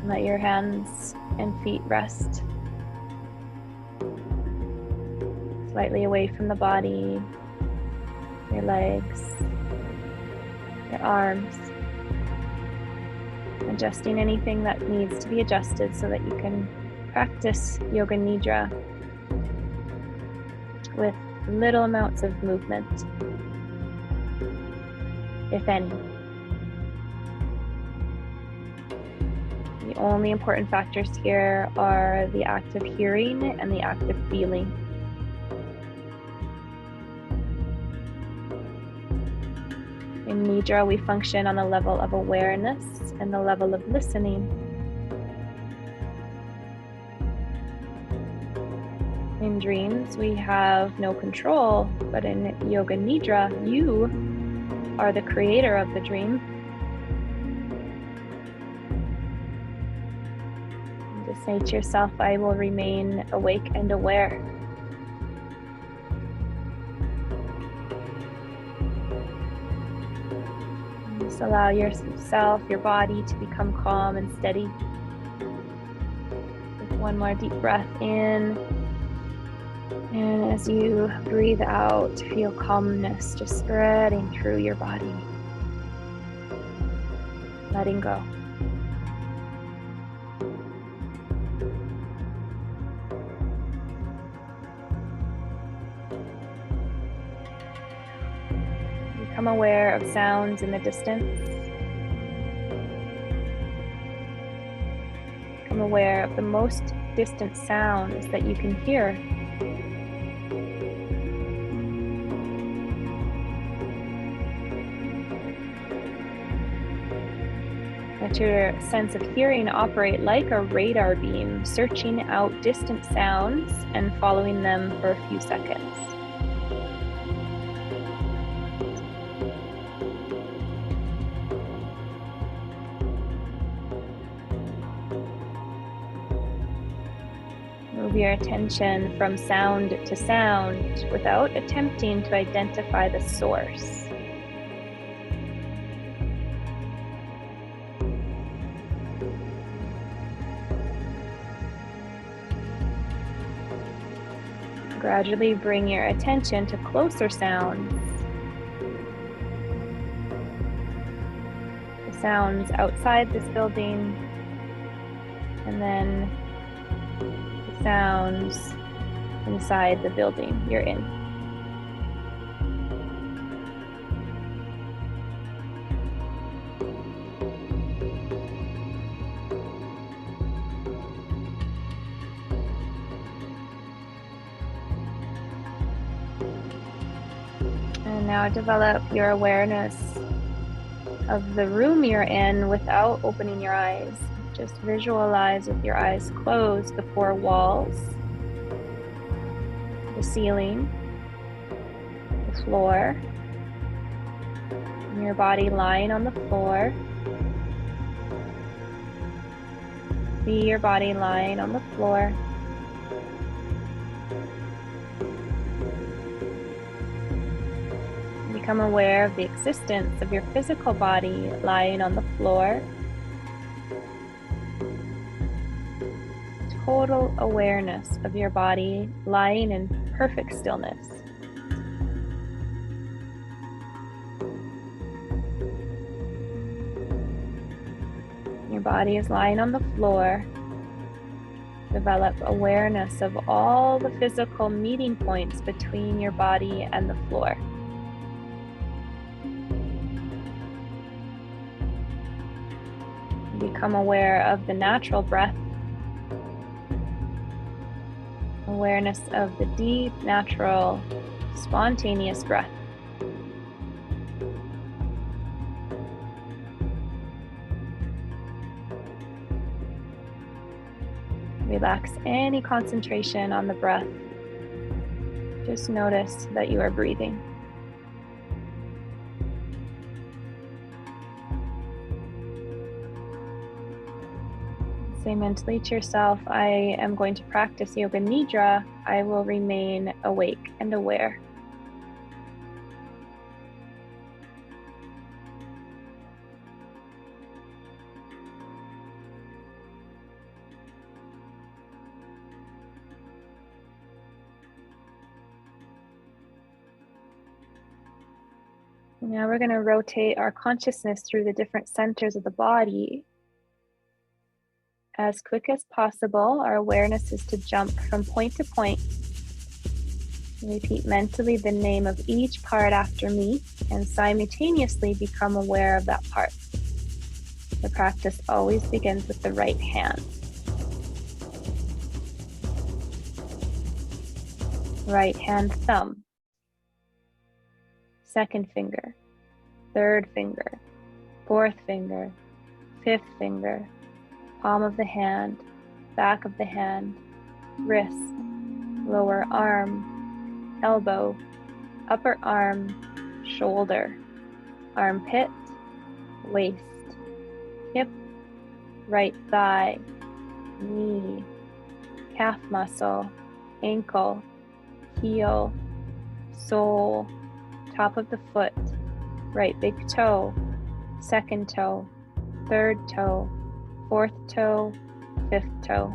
Let your hands and feet rest slightly away from the body, your legs, your arms, adjusting anything that needs to be adjusted so that you can practice Yoga Nidra with little amounts of movement, if any. The only important factors here are the act of hearing and the act of feeling. In Nidra, we function on the level of awareness and the level of listening. In dreams, we have no control, but in Yoga Nidra, you are the creator of the dream. And just say to yourself, I will remain awake and aware. Just allow yourself, your body to become calm and steady. Take one more deep breath in. And as you breathe out, feel calmness just spreading through your body. Letting go. Become aware of sounds in the distance. Become aware of the most distant sounds that you can hear. Let your sense of hearing operate like a radar beam, searching out distant sounds and following them for a few seconds. Move your attention from sound to sound without attempting to identify the source. Gradually bring your attention to closer sounds. The sounds outside this building, and then the sounds inside the building you're in. And now develop your awareness of the room you're in without opening your eyes. Just visualize with your eyes closed the four walls, the ceiling, the floor, and your body lying on the floor. See your body lying on the floor. Become aware of the existence of your physical body lying on the floor. Total awareness of your body lying in perfect stillness. Your body is lying on the floor. Develop awareness of all the physical meeting points between your body and the floor. Become aware of the natural breath. Awareness of the deep, natural, spontaneous breath. Relax any concentration on the breath. Just notice that you are breathing. Say mentally to yourself, I am going to practice Yoga Nidra. I will remain awake and aware. Now we're going to rotate our consciousness through the different centers of the body. As quick as possible, our awareness is to jump from point to point. Repeat mentally the name of each part after me and simultaneously become aware of that part. The practice always begins with the right hand. Right hand thumb. Second finger. Third finger. Fourth finger. Fifth finger. Palm of the hand, back of the hand, wrist, lower arm, elbow, upper arm, shoulder, armpit, waist, hip, right thigh, knee, calf muscle, ankle, heel, sole, top of the foot, right big toe, second toe, third toe, fourth toe, fifth toe.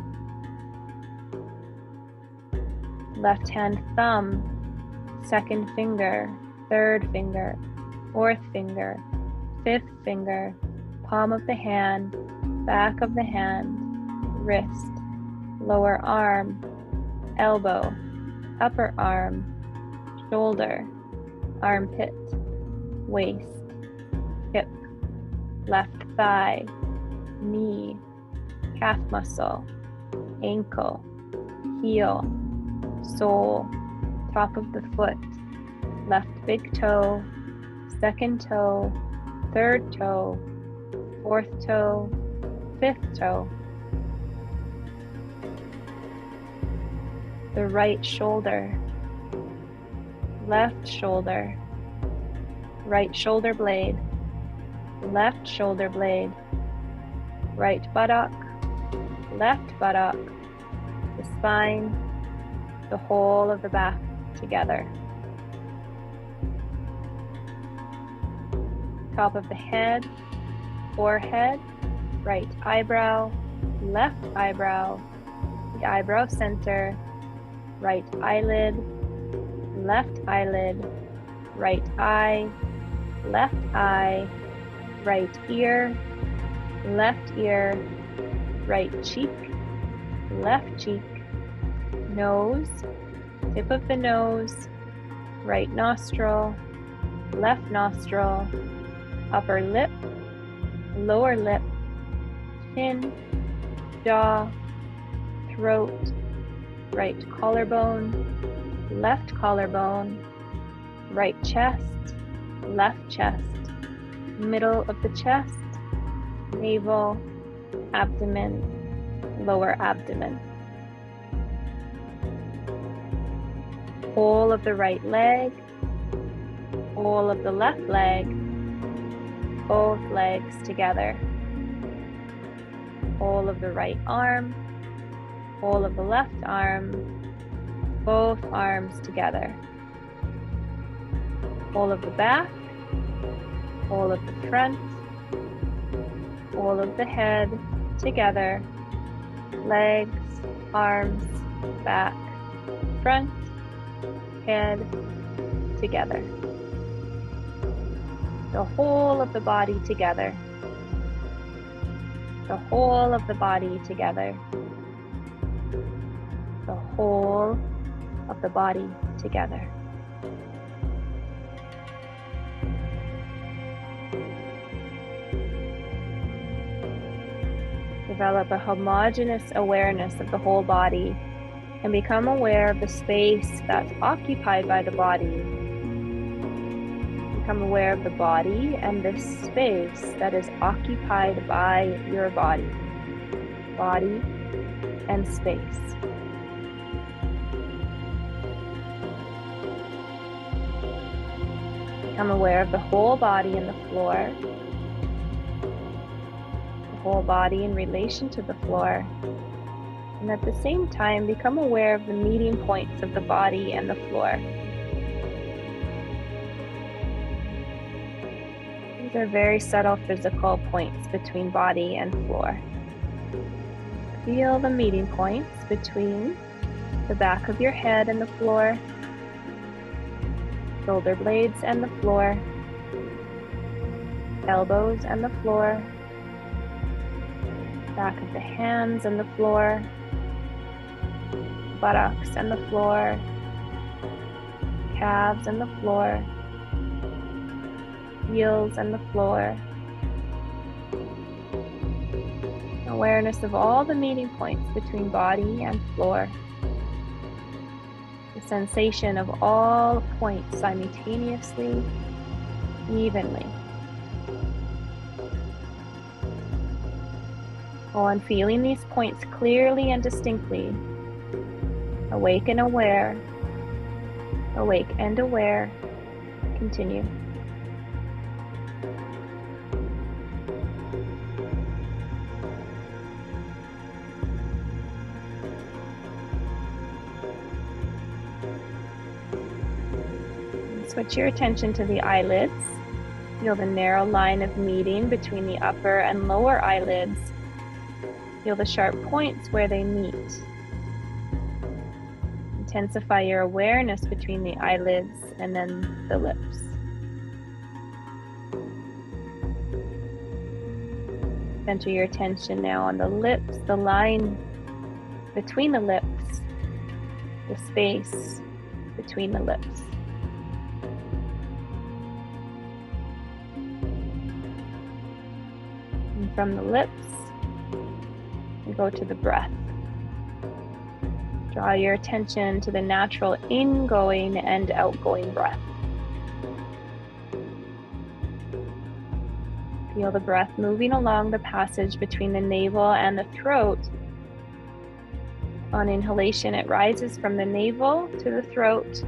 Left hand thumb, second finger, third finger, fourth finger, fifth finger, palm of the hand, back of the hand, wrist, lower arm, elbow, upper arm, shoulder, armpit, waist, hip, left thigh, knee, calf muscle, ankle, heel, sole, top of the foot, left big toe, second toe, third toe, fourth toe, fifth toe. The right shoulder, left shoulder, right shoulder blade, left shoulder blade, right buttock, left buttock, the spine, the whole of the back together. Top of the head, forehead, right eyebrow, left eyebrow, the eyebrow center, right eyelid, left eyelid, right eye, left eye, right ear, left ear, right cheek, left cheek, nose, tip of the nose, right nostril, left nostril, upper lip, lower lip, chin, jaw, throat, right collarbone, left collarbone, right chest, left chest, middle of the chest, navel, abdomen, lower abdomen. Whole of the right leg, whole of the left leg, both legs together. Whole of the right arm, whole of the left arm, both arms together. Whole of the back, whole of the front, whole of the head together. Legs, arms, back, front, head together. The whole of the body together. The whole of the body together. The whole of the body together. Develop a homogeneous awareness of the whole body and become aware of the space that's occupied by the body. Become aware of the body and the space that is occupied by your body. Body and space. Become aware of the whole body and the floor. The whole body in relation to the floor. And at the same time, become aware of the meeting points of the body and the floor. These are very subtle physical points between body and floor. Feel the meeting points between the back of your head and the floor, shoulder blades and the floor, elbows and the floor, back of the hands and the floor, buttocks and the floor, calves and the floor, heels and the floor. Awareness of all the meeting points between body and floor. The sensation of all points simultaneously, evenly. On feeling these points clearly and distinctly, awake and aware, continue. Switch your attention to the eyelids. Feel the narrow line of meeting between the upper and lower eyelids. Feel the sharp points where they meet. Intensify your awareness between the eyelids and then the lips. Center your attention now on the lips, the line between the lips, the space between the lips. And from the lips, we go to the breath. Draw your attention to the natural ingoing and outgoing breath. Feel the breath moving along the passage between the navel and the throat. On inhalation, it rises from the navel to the throat.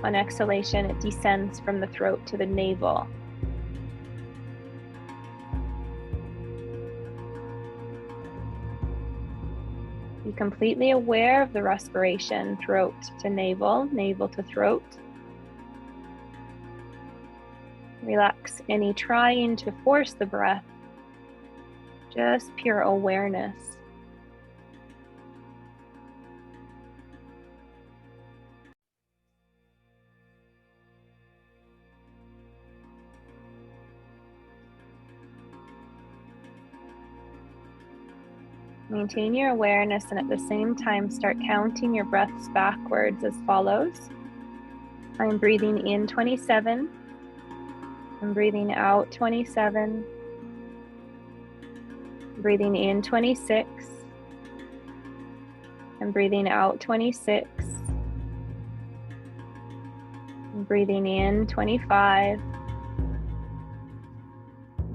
On exhalation, it descends from the throat to the navel. Be completely aware of the respiration, throat to navel, navel to throat. Relax any trying to force the breath, just pure awareness. Maintain your awareness and at the same time start counting your breaths backwards as follows. I'm breathing in 27. I'm breathing out 27. Breathing in 26. I'm breathing out 26. Breathing in 25.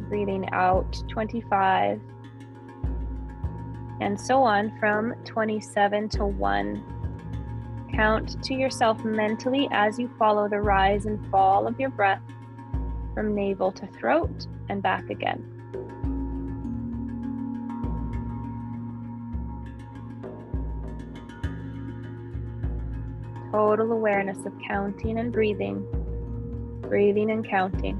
Breathing out 25. And so on from 27 to 1. Count to yourself mentally as you follow the rise and fall of your breath from navel to throat and back again. Total awareness of counting and breathing, breathing and counting.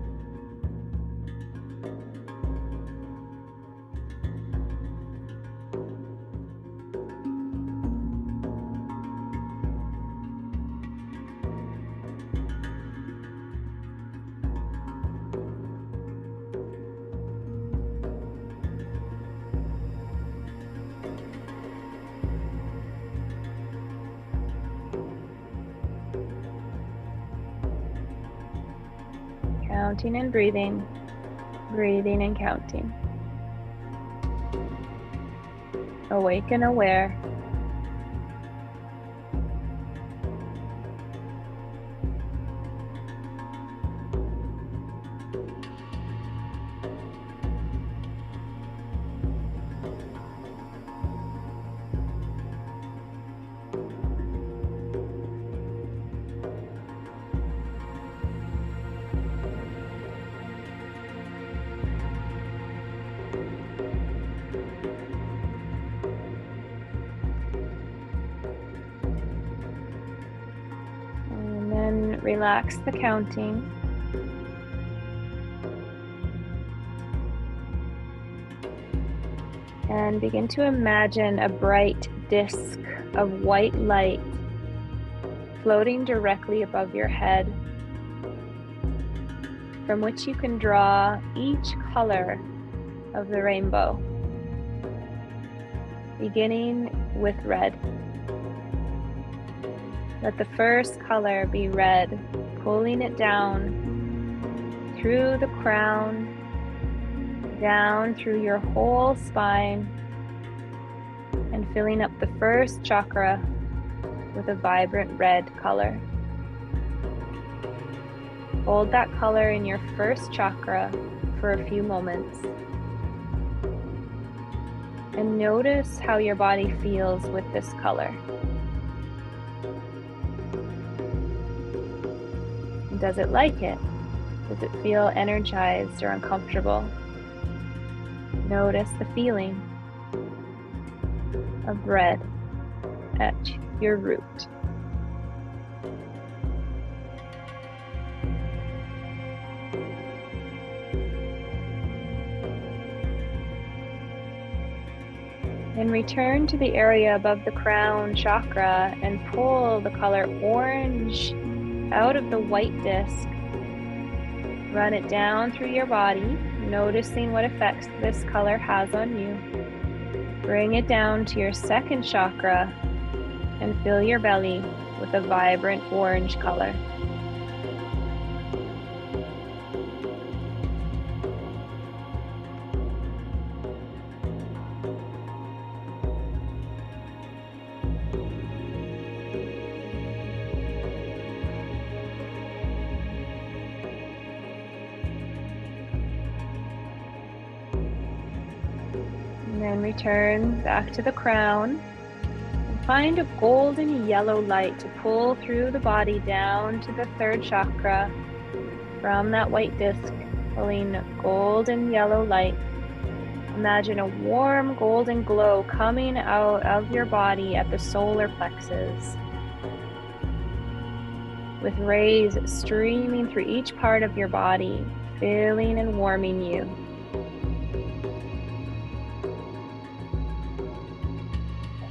Counting and breathing, breathing and counting. Awake and aware. And then relax the counting. And begin to imagine a bright disk of white light floating directly above your head, from which you can draw each color of the rainbow, beginning with red. Let the first color be red, pulling it down through the crown, down through your whole spine, and filling up the first chakra with a vibrant red color. Hold that color in your first chakra for a few moments. And notice how your body feels with this color. Does it like it? Does it feel energized or uncomfortable? Notice the feeling of red at your root. Then return to the area above the crown chakra and pull the color orange out of the white disc. Run it down through your body, noticing what effects this color has on you. Bring it down to your second chakra and fill your belly with a vibrant orange color. And then return back to the crown. Find a golden yellow light to pull through the body down to the third chakra from that white disc, pulling golden yellow light. Imagine a warm golden glow coming out of your body at the solar plexus, with rays streaming through each part of your body, filling and warming you.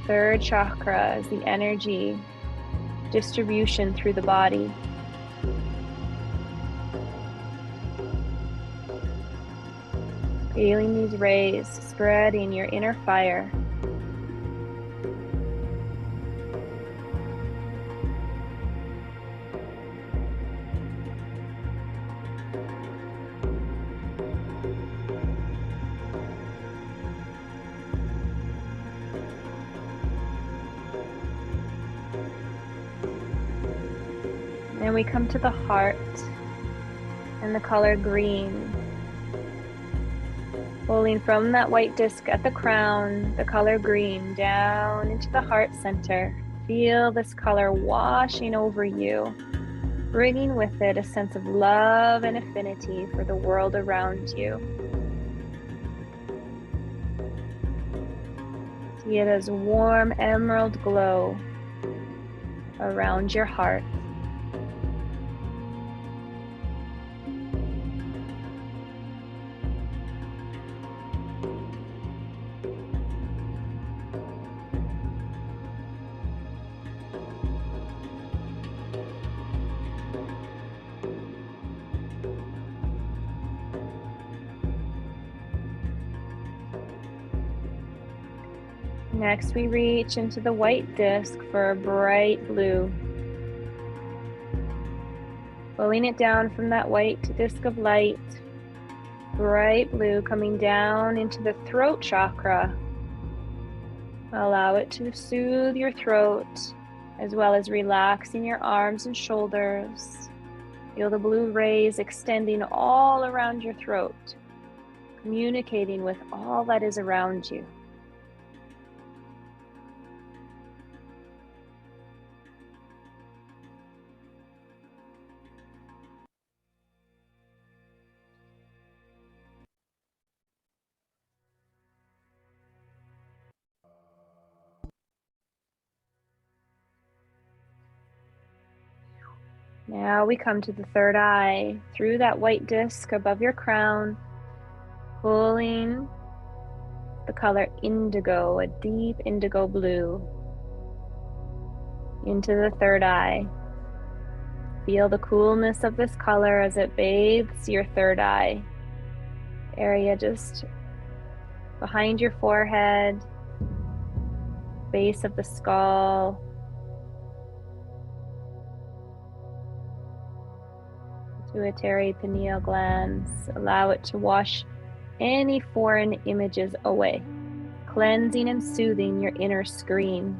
Third chakra is the energy distribution through the body. Feeling these rays spreading your inner fire. And we come to the heart and the color green. Pulling from that white disc at the crown, the color green, down into the heart center. Feel this color washing over you, bringing with it a sense of love and affinity for the world around you. See it as warm emerald glow around your heart. Next, we reach into the white disc for a bright blue. Pulling it down from that white disc of light, bright blue coming down into the throat chakra. Allow it to soothe your throat, as well as relaxing your arms and shoulders. Feel the blue rays extending all around your throat, communicating with all that is around you. Now we come to the third eye, through that white disc above your crown, pulling the color indigo, a deep indigo blue, into the third eye. Feel the coolness of this color as it bathes your third eye area, just behind your forehead, base of the skull, pituitary pineal glands. Allow it to wash any foreign images away, cleansing and soothing your inner screen.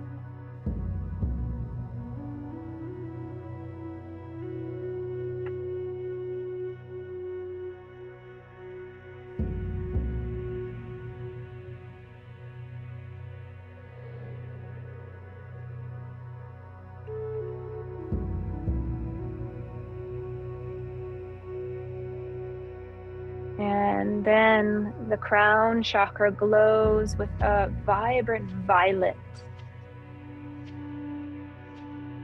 And then the crown chakra glows with a vibrant violet.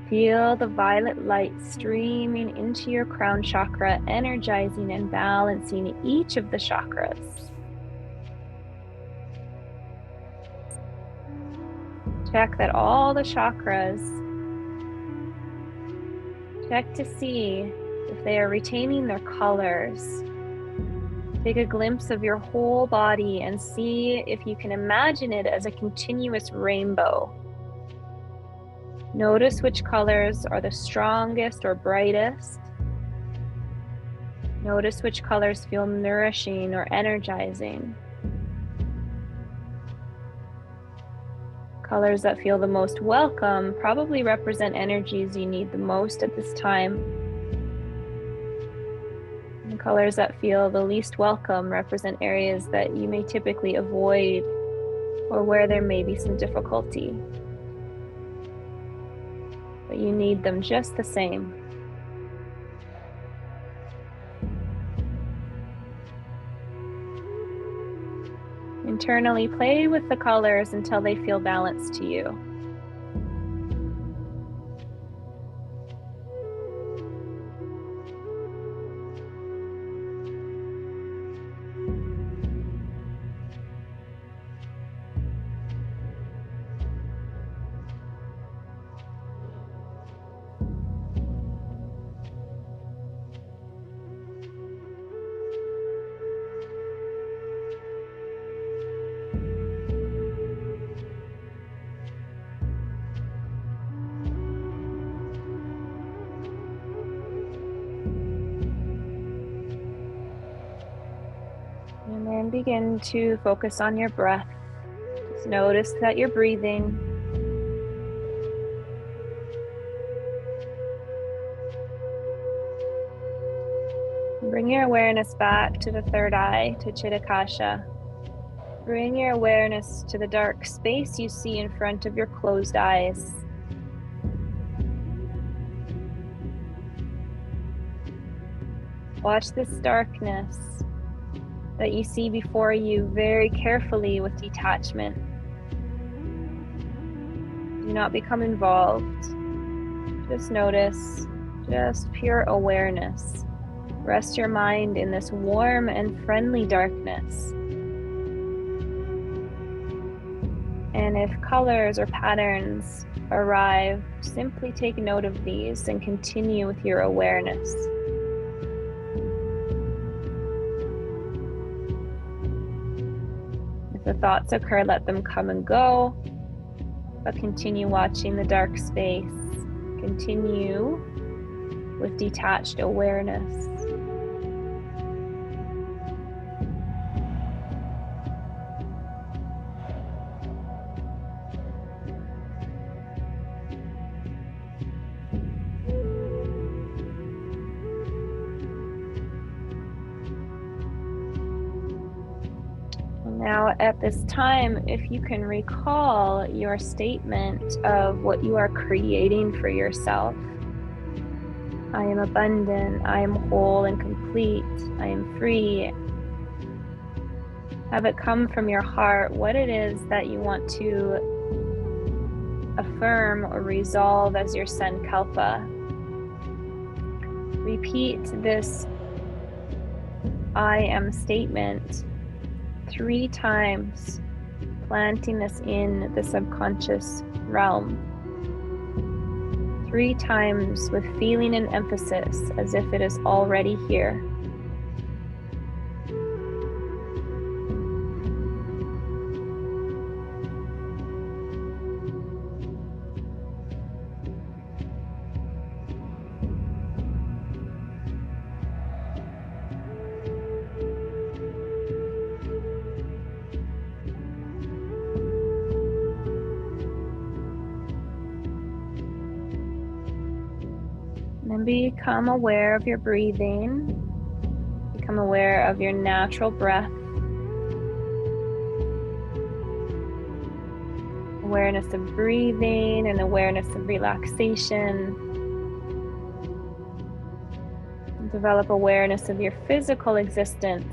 Feel the violet light streaming into your crown chakra, energizing and balancing each of the chakras. Check that all the chakras, check to see if they are retaining their colors. Take a glimpse of your whole body and see if you can imagine it as a continuous rainbow. Notice which colors are the strongest or brightest. Notice which colors feel nourishing or energizing. Colors that feel the most welcome probably represent energies you need the most at this time. And colors that feel the least welcome represent areas that you may typically avoid or where there may be some difficulty. But you need them just the same. Internally, play with the colors until they feel balanced to you. And then begin to focus on your breath. Just notice that you're breathing. Bring your awareness back to the third eye, to Chitakasha. Bring your awareness to the dark space you see in front of your closed eyes. Watch this darkness that you see before you very carefully with detachment. Do not become involved. Just notice, just pure awareness. Rest your mind in this warm and friendly darkness. And if colors or patterns arrive, simply take note of these and continue with your awareness. If the thoughts occur, let them come and go, but continue watching the dark space. Continue with detached awareness. Now, at this time, if you can recall your statement of what you are creating for yourself. I am abundant, I am whole and complete, I am free. Have it come from your heart what it is that you want to affirm or resolve as your sankalpa. Repeat this I am statement 3 times, planting this in the subconscious realm. 3 times with feeling and emphasis as if it is already here. And become aware of your breathing. Become aware of your natural breath. Awareness of breathing and awareness of relaxation. And develop awareness of your physical existence.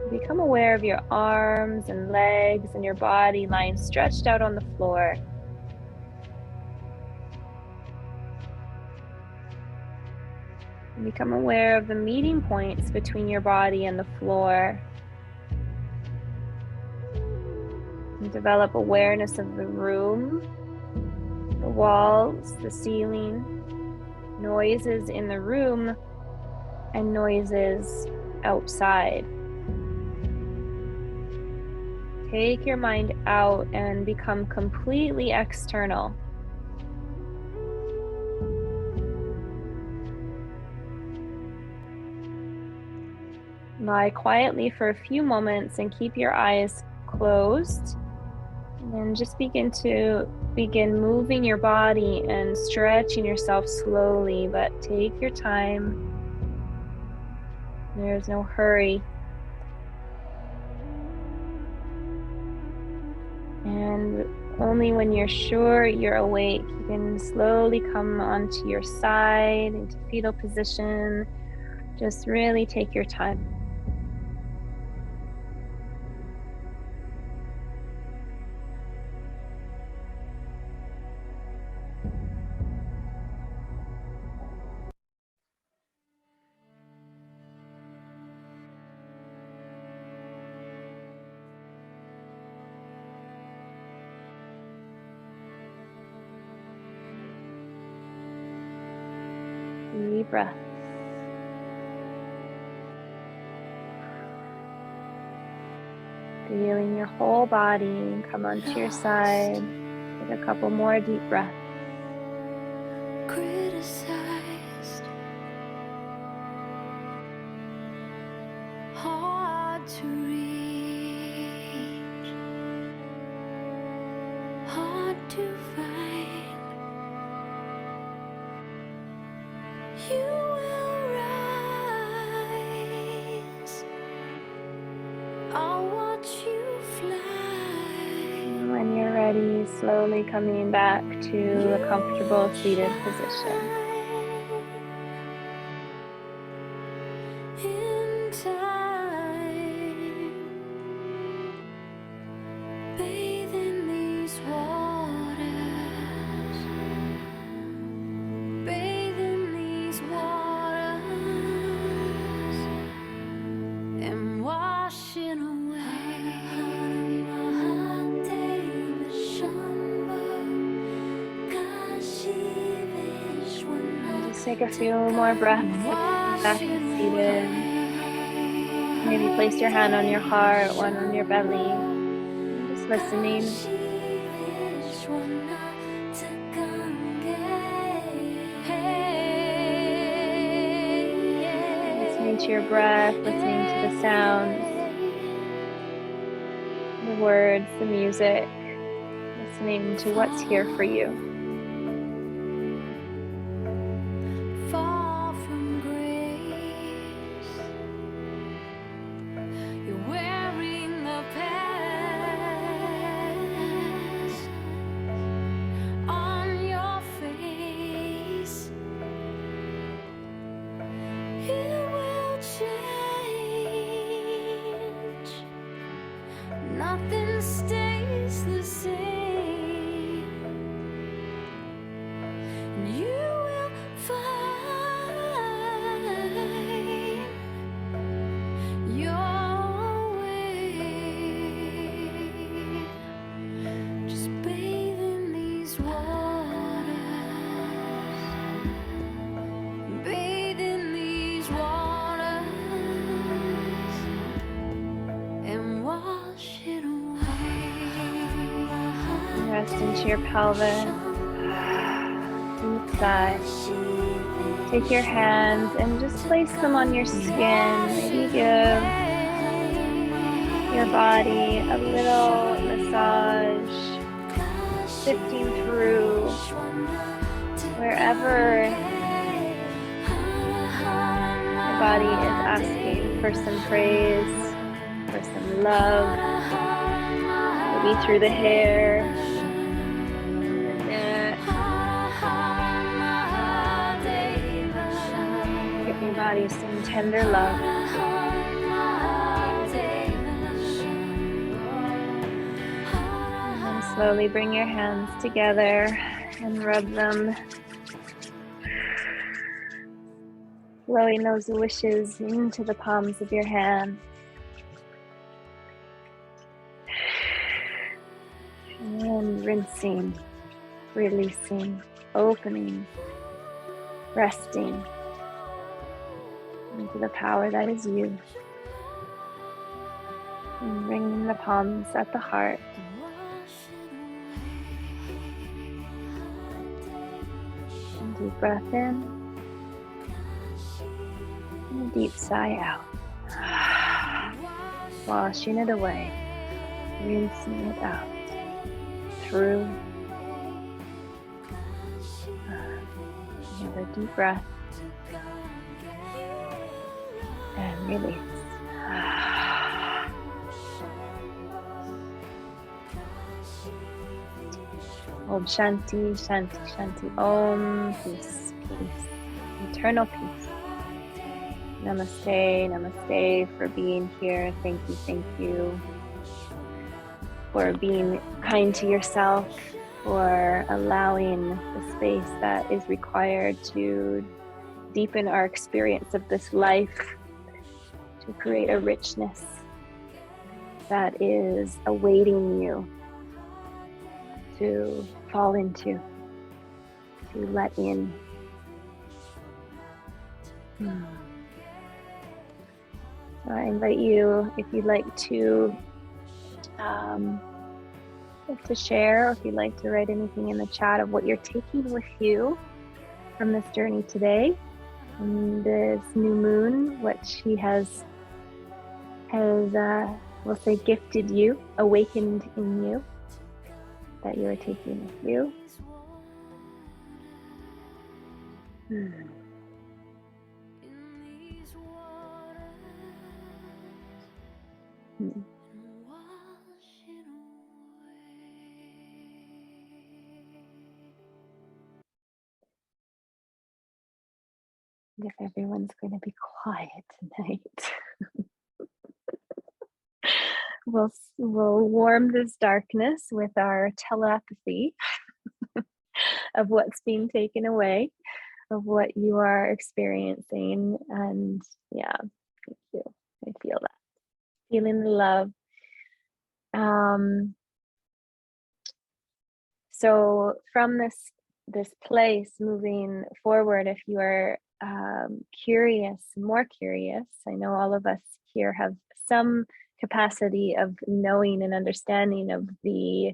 Become aware of your arms and legs and your body lying stretched out on the floor. And become aware of the meeting points between your body and the floor. And develop awareness of the room, the walls, the ceiling, noises in the room, and noises outside. Take your mind out and become completely external. Lie quietly for a few moments and keep your eyes closed. And just begin moving your body and stretching yourself slowly, but take your time. There's no hurry. And only when you're sure you're awake, you can slowly come onto your side into fetal position. Just really take your time. Deep breath. Feeling your whole body come onto your side. Take a couple more deep breaths. Criticized, hard to reach, hard to find, You will rise. I'll watch you fly. And when you're ready, slowly coming back to a comfortable seated position. In time, bathe in these waters. Bathe in these waters and wash it away. Just take a few more breaths back to seated. Maybe place your hand on your heart, one on your belly. And just listening. Listening to your breath, listening to the sounds, the words, the music, listening to what's here for you. Far from grace, you're wearing the past on your face. It will change. Nothing stays the same. You will find your way. Just bathe in these waters. Bathe in these waters and wash it away. Rest into your pelvis. Deep sigh. Take your hands and just place them on your skin. Maybe give your body a little massage, sifting through wherever your body is asking for some praise, for some love. Maybe through the hair, the neck. Give your body some tender love. And then slowly bring your hands together and rub them. Blowing those wishes into the palms of your hand. And rinsing, releasing, opening, resting into the power that is you. And bringing the palms at the heart. And deep breath in. And a deep sigh out. Washing it away. Rinsing it out. Through. Another deep breath. And release. Om Shanti, Shanti, Shanti. Om. Peace, peace. Eternal peace. Namaste, namaste for being here. Thank you for being kind to yourself, for allowing the space that is required to deepen our experience of this life, to create a richness that is awaiting you to fall into, to let in. So I invite you, if you'd like to share, or if you'd like to write anything in the chat of what you're taking with you from this journey today, and this new moon, what she has we'll say gifted you, awakened in you, that you are taking with you. Mm. If everyone's going to be quiet tonight, we'll warm this darkness with our telepathy of what's being taken away, of what you are experiencing. And yeah, thank you. I feel that. Feeling the love. So from this place moving forward, if you are curious, more curious, I know all of us here have some capacity of knowing and understanding of the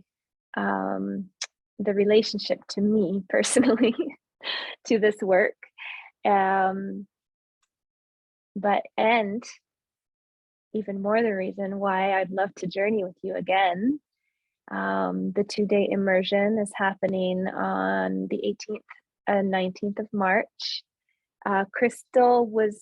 relationship to me personally to this work. But even more the reason why I'd love to journey with you again. The 2-day immersion is happening on the 18th and 19th of March. Crystal was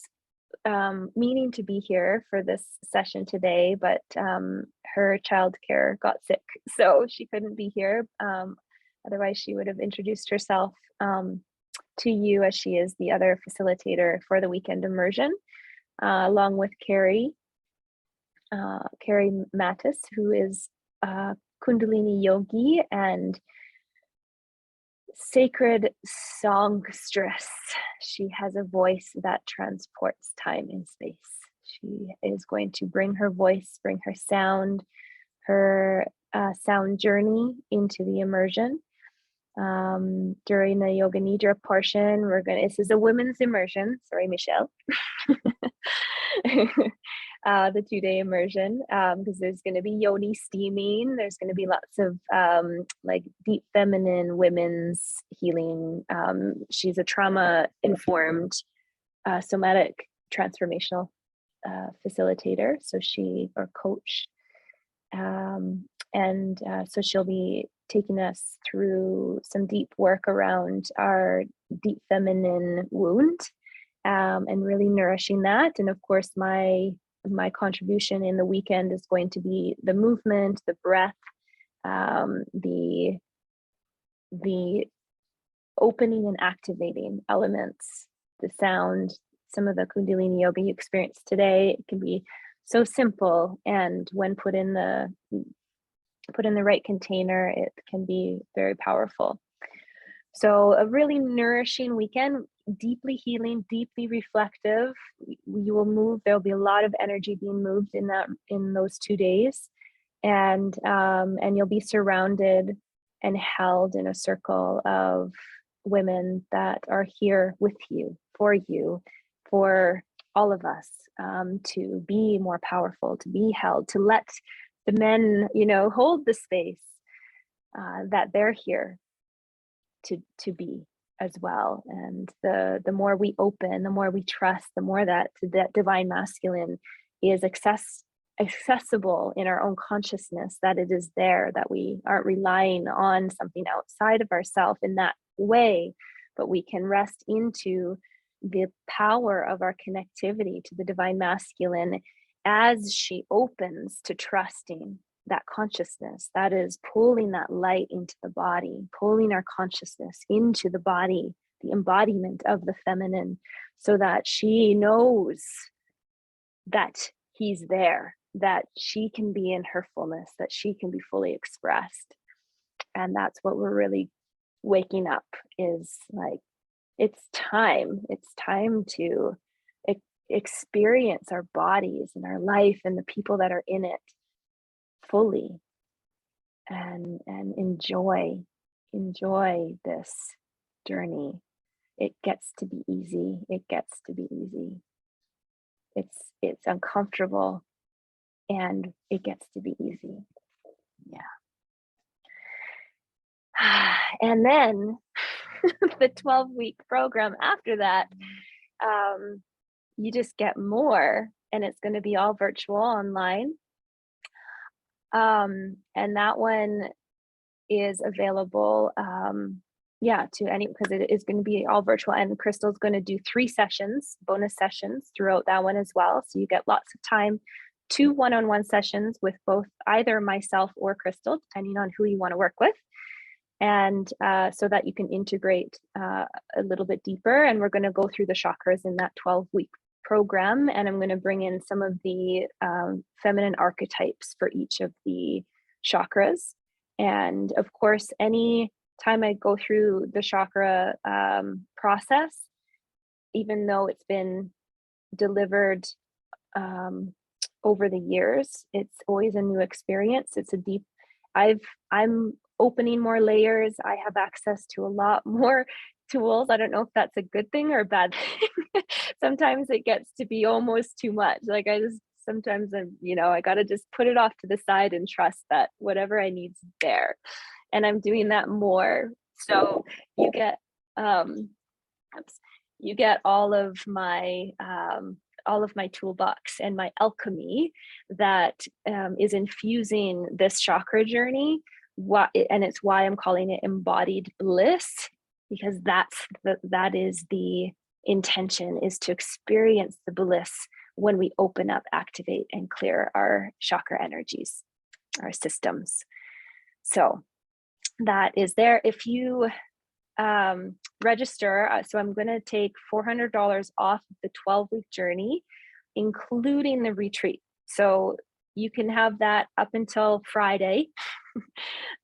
meaning to be here for this session today, but her childcare got sick, so she couldn't be here. Otherwise, she would have introduced herself to you, as she is the other facilitator for the weekend immersion, along with Carrie Mattis, who is Kundalini yogi and sacred songstress. She has a voice that transports time and space. She is going to bring her voice, bring her sound journey into the immersion. During the Yoga Nidra portion, this is a women's immersion. Sorry, Michelle. The 2-day immersion, because there's going to be yoni steaming. There's going to be lots of like deep feminine women's healing. She's a trauma-informed somatic transformational facilitator, or coach. So she'll be taking us through some deep work around our deep feminine wound, and really nourishing that. And of course, my contribution in the weekend is going to be the movement, the breath, the opening and activating elements, the sound, some of the Kundalini yoga you experienced today. It can be so simple, and when put in the right container, it can be very powerful. So a really nourishing weekend, deeply healing, deeply reflective. You will move. There'll be a lot of energy being moved in those 2 days, and you'll be surrounded and held in a circle of women that are here with you, for all of us, to be more powerful, to be held, to let the men, hold the space that they're here to be as well. And the more we open, the more we trust, the more that divine masculine is accessible in our own consciousness, that it is there, that we aren't relying on something outside of ourselves in that way, but we can rest into the power of our connectivity to the divine masculine as she opens to trusting that consciousness that is pulling that light into the body, pulling our consciousness into the body, the embodiment of the feminine, so that she knows that he's there, that she can be in her fullness, that she can be fully expressed. And that's what we're really waking up, is like, it's time to experience our bodies and our life and the people that are in it fully, and enjoy this journey. It gets to be easy. It's uncomfortable, and it gets to be easy. Yeah. And then the 12-week program after that, you just get more, and it's going to be all virtual online. And that one is available, to any, because it is going to be all virtual, and Crystal's going to do 3 sessions, bonus sessions throughout that one as well. So you get lots of time 2 one-on-one sessions with both either myself or Crystal, depending on who you want to work with. And so that you can integrate a little bit deeper. And we're going to go through the chakras in that 12-week program. And I'm going to bring in some of the feminine archetypes for each of the chakras. And of course, any time I go through the chakra process, even though it's been delivered over the years, it's always a new experience. It's a deep, I'm opening more layers. I have access to a lot more tools. I don't know if that's a good thing or a bad thing. Sometimes it gets to be almost too much. Like sometimes I'm, I got to just put it off to the side and trust that whatever I need is there. And I'm doing that more. So you get, you get all of my toolbox and my alchemy that is infusing this chakra journey. And it's why I'm calling it embodied bliss, because that is the intention, is to experience the bliss when we open up, activate, and clear our chakra energies, our systems. So that is there. If you register, so I'm going to take $400 off the 12-week journey, including the retreat. So you can have that up until Friday.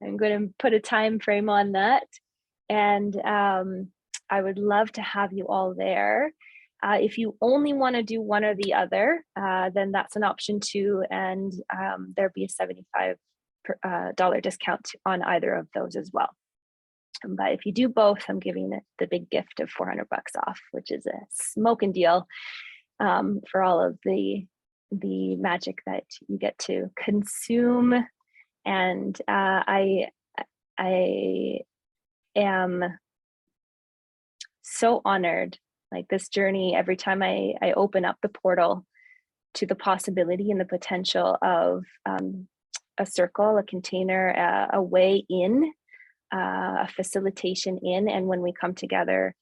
I'm going to put a time frame on that. And I would love to have you all there. If you only want to do one or the other, then that's an option too. And there'll be a $75 discount on either of those as well. But if you do both, I'm giving it the big gift of $400 off, which is a smoking deal for all of the magic that you get to consume. And I am so honored, like this journey, every time I open up the portal to the possibility and the potential of a circle, a container, a way in, a facilitation in. And when we come together,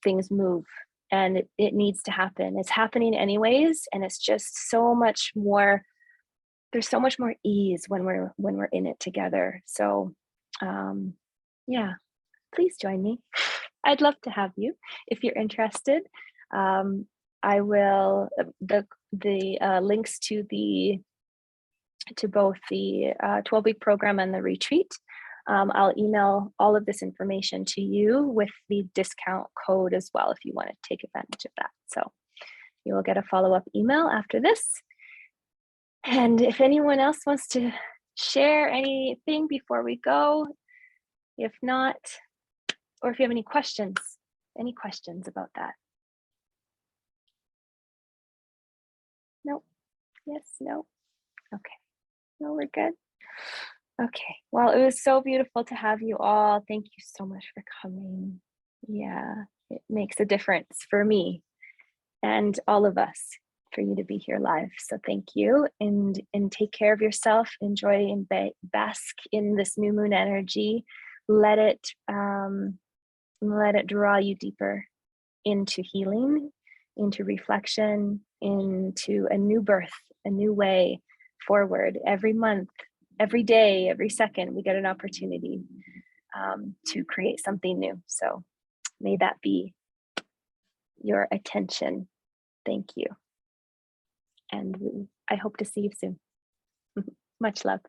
things move, and it needs to happen. It's happening anyways. And it's just so much more, there's so much more ease when we're in it together. So yeah, please join me. I'd love to have you if you're interested. I will, the links to both the 12-week program and the retreat. I'll email all of this information to you with the discount code as well, if you want to take advantage of that. So you will get a follow-up email after this. And if anyone else wants to share anything before we go, if not, or if you have any questions about that. No, yes, no, okay, no, we're good. Okay, well, it was so beautiful to have you all. Thank you so much for coming. Yeah, it makes a difference for me and all of us for you to be here live. So thank you, and take care of yourself. Enjoy and bask in this new moon energy. Let it draw you deeper into healing, into reflection, into a new birth, a new way forward. Every month, every day, every second, we get an opportunity to create something new. So may that be your attention. Thank you. And I hope to see you soon. Much love.